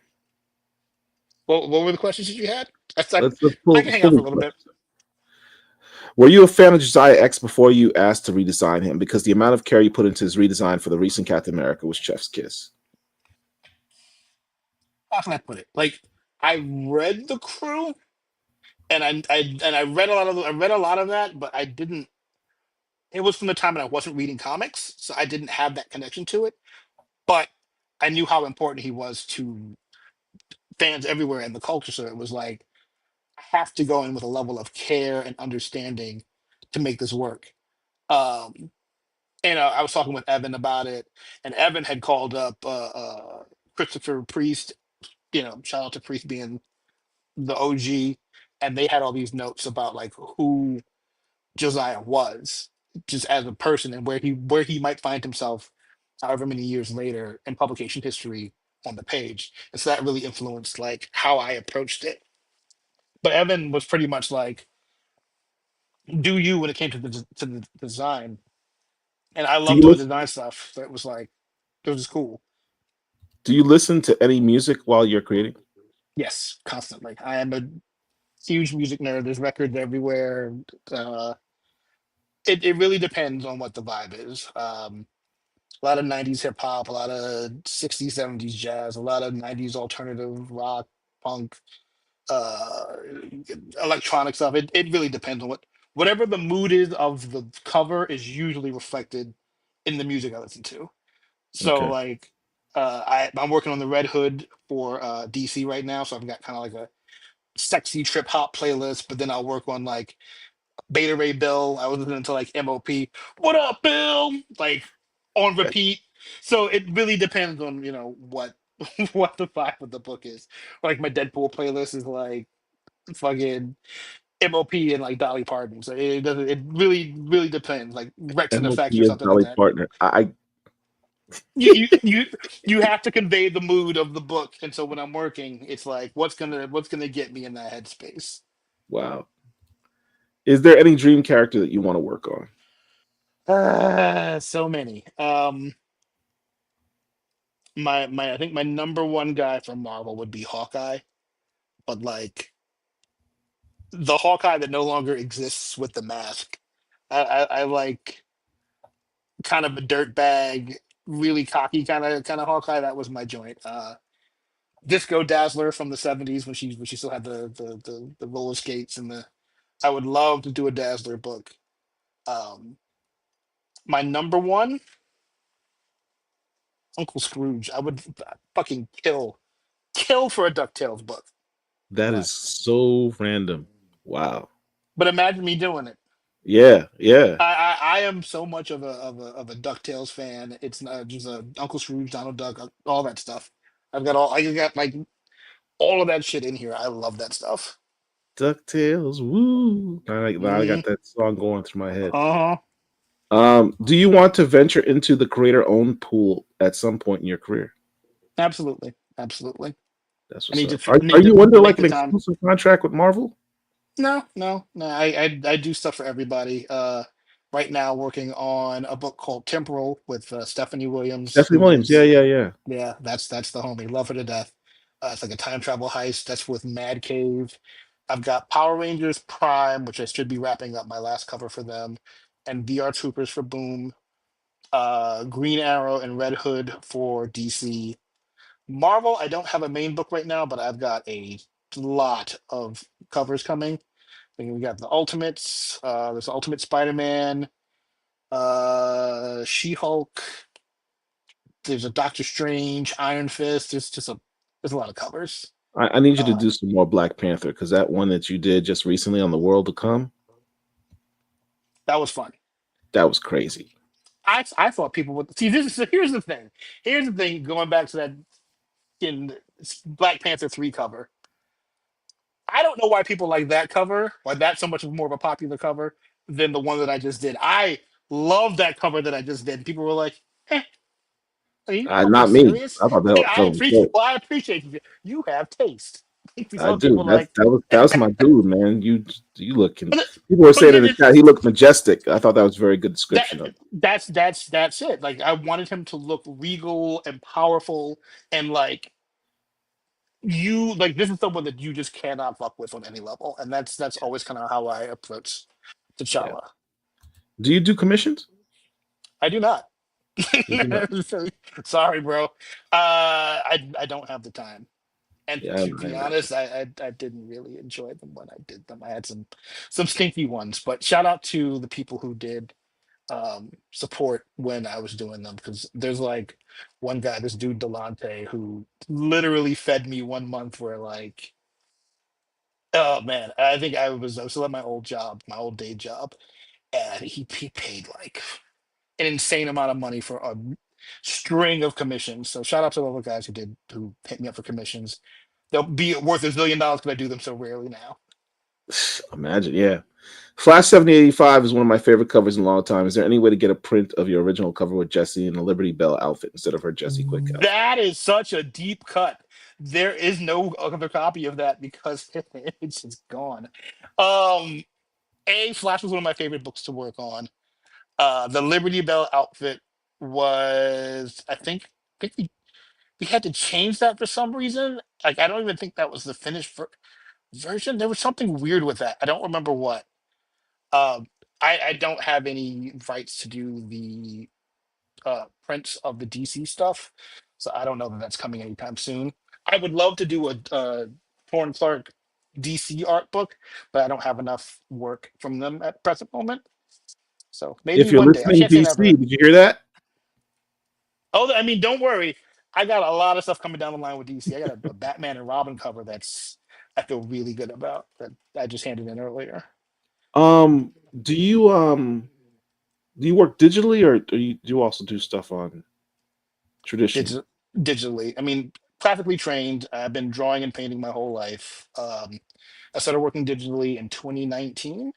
What were the questions that you had?
Let's
I
pull
can hang out for a
these
little bit.
questions. Were you a fan of Josiah X before you asked to redesign him? Because the amount of care you put into his redesign for the recent Captain America was chef's kiss.
How can I put it? Like I read the crew, and I read a lot of that, but I didn't. It was from the time that I wasn't reading comics, so I didn't have that connection to it. But I knew how important he was to fans everywhere in the culture. So it was like I have to go in with a level of care and understanding to make this work. Um, and I was talking with Evan about it, and Evan had called up Christopher Priest. Shout out to Priest being the OG, and they had all these notes about like who Josiah was, just as a person, and where he might find himself, however many years later in publication history on the page. And so that really influenced like how I approached it. But Evan was pretty much like, "Do you?" when it came to the design, and I
Do
love
you
doing
listen?
design stuff. So it was just cool.
Do you listen to any music while you're creating?
Yes, constantly. I am a huge music nerd. There's records everywhere. Uh, it really depends on what the vibe is. A lot of 90s hip hop, a lot of 60s, 70s jazz, a lot of 90s alternative rock, punk, uh, electronic stuff. It really depends on whatever the mood is of the cover is usually reflected in the music I listen to. So
Okay.
like I'm working on the Red Hood for DC right now, so I've got kind of like a sexy trip hop playlist, but then I'll work on like Beta Ray Bill. I was listening to like MOP. What up, Bill? Like on repeat. So it really depends on what what the vibe of the book is. Like my Deadpool playlist is like fucking MOP and like Dolly Parton. So it doesn't. It really depends. Like Rex and
MOP
Effects or
is
something like
Dolly
that.
Partner.
You have to convey the mood of the book, and so when I'm working, it's like what's gonna get me in that headspace.
Wow. Is there any dream character that you want to work on?
So many. My I think my number one guy from Marvel would be Hawkeye, but like the Hawkeye that no longer exists with the mask. I like kind of a dirt bag, really cocky kind of Hawkeye. That was my joint. Disco Dazzler from the '70s when she still had the roller skates and the. I would love to do a Dazzler book. Um, my number one, Uncle Scrooge. I would fucking kill for a DuckTales book.
That is
But
so random. Wow.
but imagine me doing it.
Yeah, yeah.
I am so much of a DuckTales fan. It's not just a Uncle Scrooge, Donald Duck, all that stuff. I got like all of that shit in here. I love that stuff.
DuckTales, woo. I
Hmm.
got that song going through my head.
Uh-huh.
Do you want to venture into the creator-owned pool at some point in your career?
Absolutely. Absolutely.
That's
I
what's
need to
up. Are
need to
you under
make
like
the
an
time.
exclusive contract with Marvel?
No, no, no. I do stuff for everybody. Right now working on a book called Temporal with Stephanie Williams,
Stephanie
who
Williams. Yeah,
is
yeah, yeah.
yeah, that's the homie. Love her to death. It's like a time travel heist. That's with Mad Cave. I've got Power Rangers Prime, which I should be wrapping up my last cover for them, and VR Troopers for Boom. Green Arrow and Red Hood for DC. Marvel, I don't have a main book right now, but I've got a lot of covers coming. I think we got the Ultimates. There's Ultimate Spider-Man, She-Hulk. There's a Doctor Strange, Iron Fist. There's a lot of covers.
I need you to
Uh,
do some more Black Panther because that one that you did just recently on the World to Come,
that was fun.
that was crazy.
I thought people would see this. Here's the thing. Here's the thing. Going back to that in Black Panther 3 cover. I don't know why people like that cover, why that's so much more of a popular cover than the one that I just did. I love that cover that I just did. People were like, "Eh, are you fucking
Not me.
serious?"
I thought that
I
was
appreciate.
great.
Well, I appreciate you. You have taste.
I
Some
do.
people like,
That was my dude, man. You looking.
but,
People were
but
saying in
again,
the chat he looked majestic. I thought that was a very good description of.
that's it. Like I wanted him to look regal and powerful and like you like this is someone that you just cannot fuck with on any level, and that's always kind of how I approach
Yeah.
T'Challa.
Do you do commissions?
I do not.
You do not.
So, sorry, bro. I don't have the time. And
Yeah,
to
I
be
imagine.
honest, I didn't really enjoy them when I did them. I had some stinky ones, but shout out to the people who did support when I was doing them because there's like one guy, this dude Delante, who literally fed me 1 month where like oh man, I was still at my old job, my old day job, and he paid like an insane amount of money for a string of commissions. So shout out to all the guys who hit me up for commissions. They'll be worth $1 zillion because I do them so rarely now.
Imagine, yeah. Flash 7085 is one of my favorite covers in a long time. Is there any way to get a print of your original cover with Jessie in the Liberty Bell outfit instead of her Jessie Quick outfit?
That is such a deep cut. There is no other copy of that because it's just gone. Um, Flash was one of my favorite books to work on. The Liberty Bell outfit was, I think we had to change that for some reason. Like I don't even think that was the finished version. There was something weird with that. I don't remember what. Um, I don't have any rights to do the prints of the DC stuff, so I don't know that that's coming anytime soon. I would love to do a Taurin Clarke DC art book, but I don't have enough work from them at present moment. So maybe
If you're
one day. I
listening,
can't say
DC,
never.
did you hear that?
Oh, I mean, don't worry. I got a lot of stuff coming down the line with DC. I got a Batman and Robin cover that's I feel really good about that I just handed in earlier.
Um, do you do you work digitally or do you also do stuff on traditional?
Digi- Digitally. I mean, classically trained. I've been drawing and painting my whole life. I started working digitally in 2019,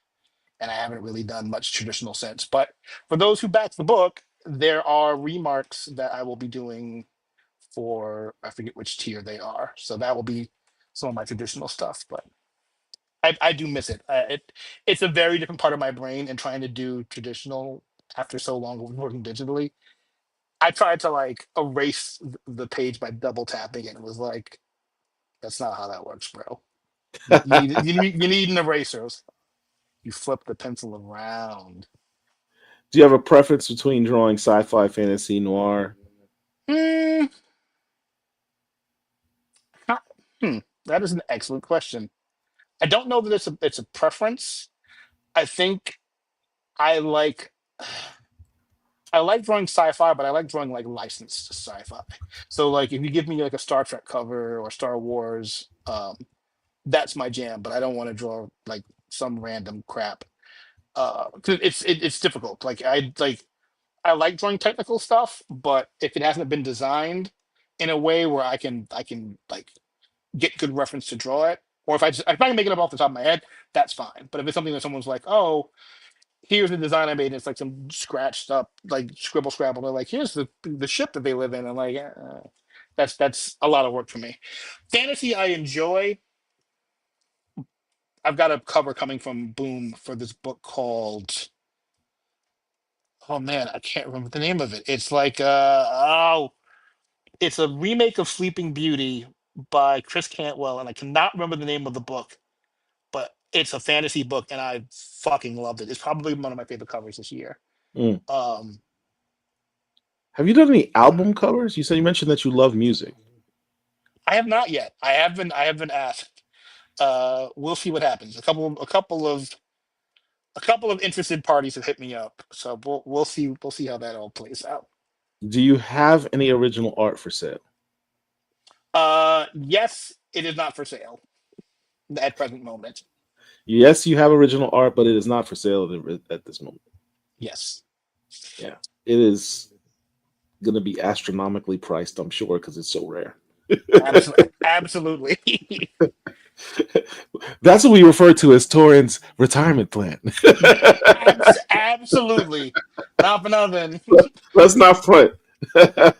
and I haven't really done much traditional since. But for those who back the book, there are remarks that I will be doing for I forget which tier they are. So that will be some of my traditional stuff. But I do miss it. It's a very different part of my brain, and trying to do traditional after so long of working digitally. I tried to like erase the page by double tapping, and it was like, that's not how that works, bro. You need an eraser. You flip the pencil around.
Do you have a preference between drawing sci-fi, fantasy, noir?
Hmm, huh, hmm, that is an excellent question. I don't know that it's a preference. I think I like I like drawing sci-fi, but I like drawing like licensed sci-fi. So like if you give me like a Star Trek cover or Star Wars, that's my jam. But I don't want to draw like some random crap. 'Cause it's difficult. I like drawing technical stuff, but if it hasn't been designed in a way where I can like get good reference to draw it, or if I can make it up off the top of my head, that's fine. But if it's something that someone's like, oh, here's the design I made, and it's like some scratched up like scribble scrabble. They're like, here's the ship that they live in, and like that's a lot of work for me. Fantasy I enjoy. I've got a cover coming from Boom for this book called, oh man, I can't remember the name of it. It's like it's a remake of Sleeping Beauty by Chris Cantwell, and I cannot remember the name of the book, but it's a fantasy book, and I fucking loved it. It's probably one of my favorite covers this year.
Mm.
Um,
Have you done any album covers? You mentioned that you love music.
I have not yet. I have been asked. We'll see what happens. A couple of interested parties have hit me up, so we'll see how that all plays out.
Do you have any original art for sale?
Yes, it is not for sale at present moment.
Yes, you have original art, but it is not for sale at this moment.
Yes,
Yeah, it is going to be astronomically priced, I'm sure, because it's so rare.
absolutely.
That's what we refer to as Taurin's retirement plan.
Absolutely, not for nothing.
Let's not front.
I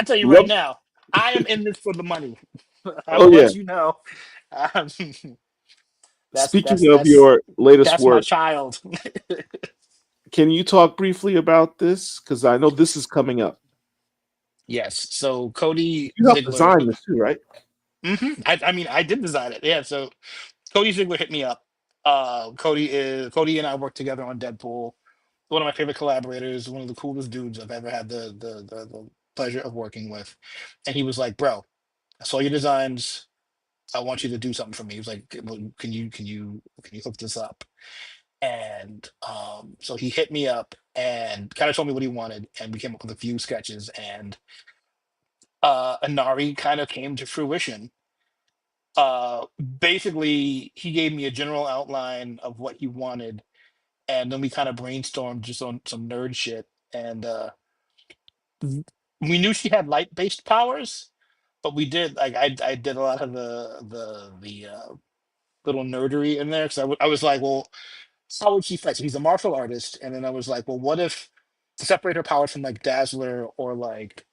tell you right
Love,
now, I am in this for the money. I
oh
will
yeah.
let you know. Um, that's
Speaking of your latest
that's my
work,
child.
can you talk briefly about this? Because I know this is coming up.
Yes. So Cody
You helped
Ziegler.
design this too, right?
I mean, I did design it. Yeah. So Cody Ziegler hit me up. Cody and I worked together on Deadpool. One of my favorite collaborators, one of the coolest dudes I've ever had the pleasure of working with. And he was like, "Bro, I saw your designs. I want you to do something for me." He was like, "Well, can you hook this up?" And so he hit me up and kind of told me what he wanted, and we came up with a few sketches, and Anari kind of came to fruition. Basically, he gave me a general outline of what he wanted, and then we kind of brainstormed just on some nerd shit. And we knew she had light-based powers, but we did like I did a lot of the little nerdery in there because I was like, well, how would she fight? So he's a martial artist, and then I was like, well, what if to separate her powers from like Dazzler or like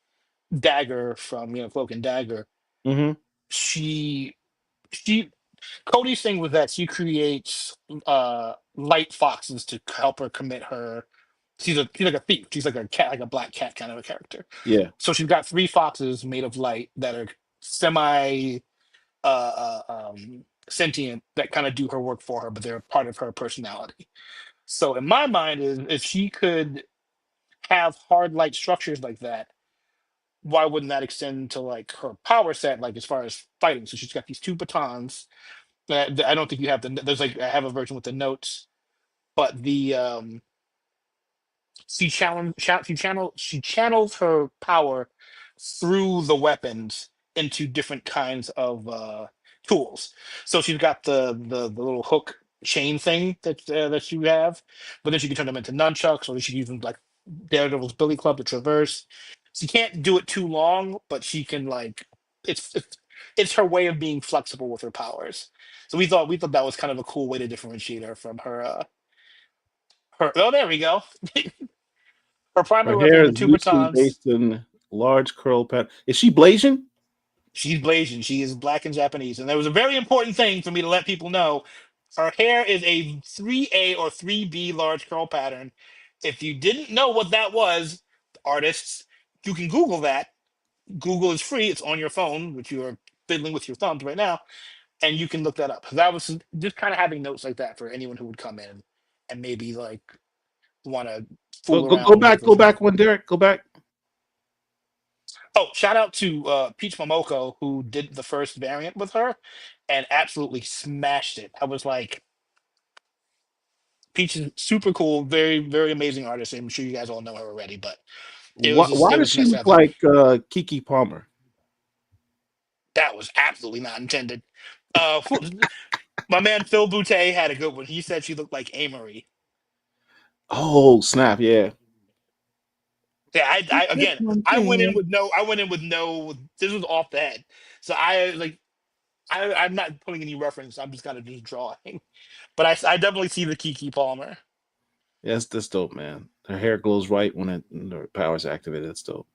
Dagger from Cloak and Dagger?
Mm-hmm.
She she Cody's thing was that she creates light foxes to help her commit her. She's like a thief. She's like a cat, like a black cat kind of a character.
Yeah.
So she's got three foxes made of light that are semi sentient that kind of do her work for her, but they're part of her personality. So in my mind is if she could have hard light structures like that, why wouldn't that extend to like her power set, like as far as fighting? So she's got these two batons. I don't think you have there's like I have a version with the notes, but the she channels her power through the weapons into different kinds of tools. So she's got the little hook chain thing that you have, but then she can turn them into nunchucks, or she can use them like Daredevil's Billy Club to traverse. She can't do it too long, but she can like it's her way of being flexible with her powers. So we thought that was kind of a cool way to differentiate her from her. Oh, there we go. Her primary
Her hair
weapon, the
is
two
loosely
batons.
based in large curl pattern. Is she Blasian?
She's Blasian. She is black and Japanese. And there was a very important thing for me to let people know. Her hair is a 3A or 3B large curl pattern. If you didn't know what that was, artists, you can Google that. Google is free. It's on your phone, which you are fiddling with your thumbs right now, and you can look that up. That was just kind of having notes like that for anyone who would come in and maybe like want to
Go
fool
go
around
go
with
back.
different
Go
things.
back one, Derek. Go back.
Oh, shout out to Peach Momoko who did the first variant with her and absolutely smashed it. I was like, Peach is super cool, very very amazing artist. I'm sure you guys all know her already, but
Why
it
does
was
she
nice to
look
have that.
like Kiki Palmer?
That was absolutely not intended. My man Phil Boutte had a good one. He said she looked like Amory.
Oh snap! Yeah.
Yeah, I
That's
again,
one
I went in
thing.
with no, I went in with no. This was off the head, so I like, I'm not putting any reference. I'm just kind of just drawing. But I definitely see the Kiki Palmer.
Yes, that's dope, man. Her hair glows right when her power's activated. That's dope.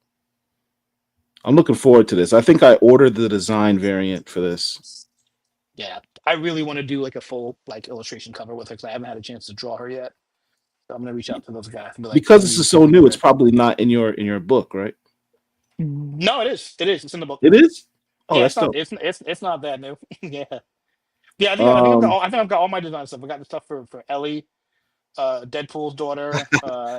I'm looking forward to this. I think I ordered the design variant for this
Yeah, I really want to do like a full like illustration cover with her because I haven't had a chance to draw her yet. So I'm gonna reach out to those guys and be like,
because
can
this is
we
so
can we
new.
do
It's
it?
probably not in your book, right?
No, it is. It is. It's in the book.
It is. Oh,
Yeah,
that's
it's not.
dope.
It's not that new. Yeah. Yeah, I think I've got
Um,
all, I think I've got all my design stuff. I got the stuff for Ellie, Deadpool's daughter.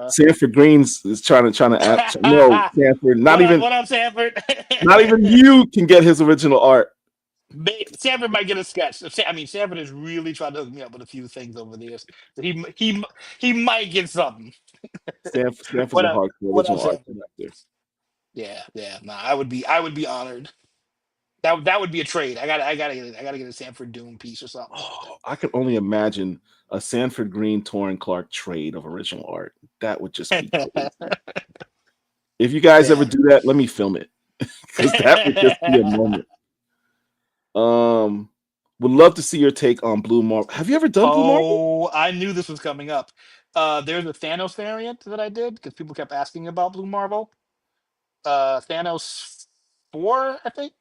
Sanford Greens is trying to act. No, Sanford.
What up, Sanford?
Not even you can get his original art.
Sanford might get a sketch. I mean, Sanford has really tried to hook me up with a few things over the years. So he might get something.
Sanford's
What
a
up?
hardcore
What up,
original art
Sanford?
collector.
Yeah, yeah. Nah, I would be honored. That would be a trade. I gotta get a Sanford Doom piece or something.
Oh, I could only imagine a Sanford Green Taurin Clarke trade of original art. That would just be crazy. If you guys ever
Yeah.
do that, let me film it because that would just be a moment. Um, would love to see your take on Blue Marble. Have you ever done Blue Marble?
Oh, I knew this was coming up. There's a Thanos variant that I did because people kept asking about Blue Marvel. Thanos 4, I think.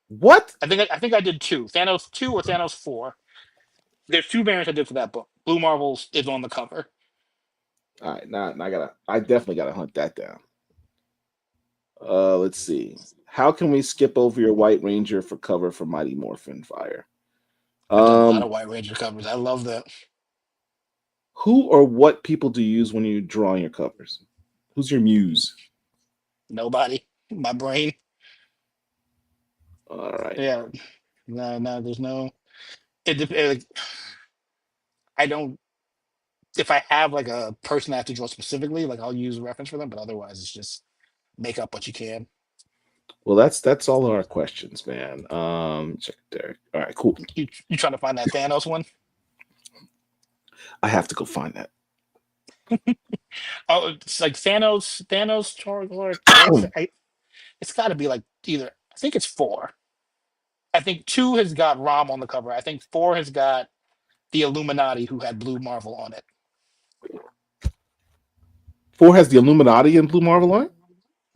What?
I think I did two. Thanos 2 or Thanos 4. There's two variants I did for that book. Blue Marvels is on the cover.
All right, now I definitely gotta hunt that down. Let's see. How can we skip over your White Ranger for cover for Mighty Morphin Fire?
I've done a lot
Um,
of White Ranger covers. I love that.
who or what people do you use when you're drawing your covers? Who's your muse?
Nobody. My brain.
All right.
Yeah. No, no, there's no. Like, I don't. If I have like a person I have to draw specifically, like I'll use a reference for them, but otherwise it's just make up what you can.
Well, that's all our questions, man. Check Derek. All right, cool.
You trying to find that Thanos one?
I have to go find that.
Oh, it's like Thanos, Torgor. It's got to be like either. I think it's 4. I think 2 has got Rom on the cover. I think 4 has got the Illuminati who had Blue Marvel on it.
4 has the Illuminati and Blue Marvel line.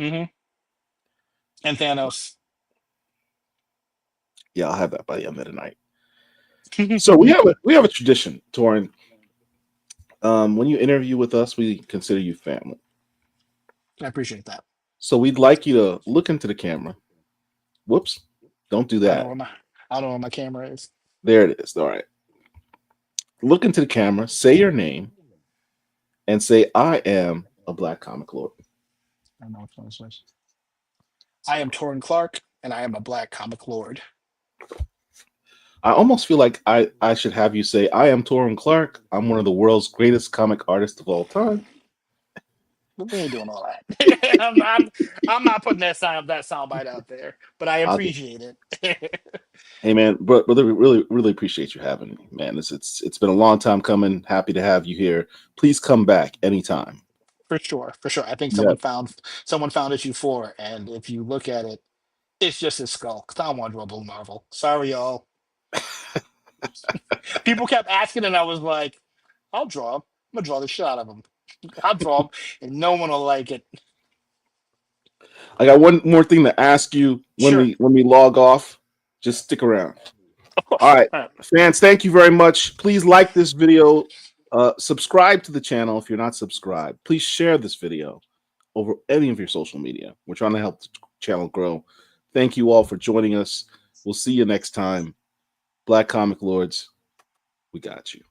Hmm. And Thanos.
Yeah, I'll have that by the end of the night.
I
So we have a tradition, Torin. When you interview with us, we consider you family.
appreciate that.
So we'd like you to look into the camera. Whoops, don't do
I don't know
that.
where my I don't know where my camera is.
There it is. All right. Look into the camera, say your name, and say, I am a black comic lord.
I don't know which one this is. I am Taurin Clarke, and I am a black comic lord.
I almost feel like I should have you say, I am Taurin Clarke. I'm one of the world's greatest comic artists of all time.
But we ain't doing all that. I'm not putting that soundbite out there, but I
I'll do.
appreciate it.
Hey man, brother, really appreciate you having me, man. It's been a long time coming. Happy to have you here. Please come back anytime.
For sure, for sure. I think
Yeah.
someone found issue 4, and if you look at it, it's just his skull. Cause I don't want to draw Blue Marvel. Sorry, y'all. People kept asking, and I was like, I'll draw him. I'm gonna draw the shit out of him. I'll draw him, and no one will like it.
I got one more thing to ask you when
Sure.
we log off. Just stick around. All right,
All right.
fans, thank you very much. Please like this video. Subscribe to the channel if you're not subscribed. Please share this video over any of your social media. We're trying to help the channel grow. Thank you all for joining us. We'll see you next time. Black Comic Lords, we got you.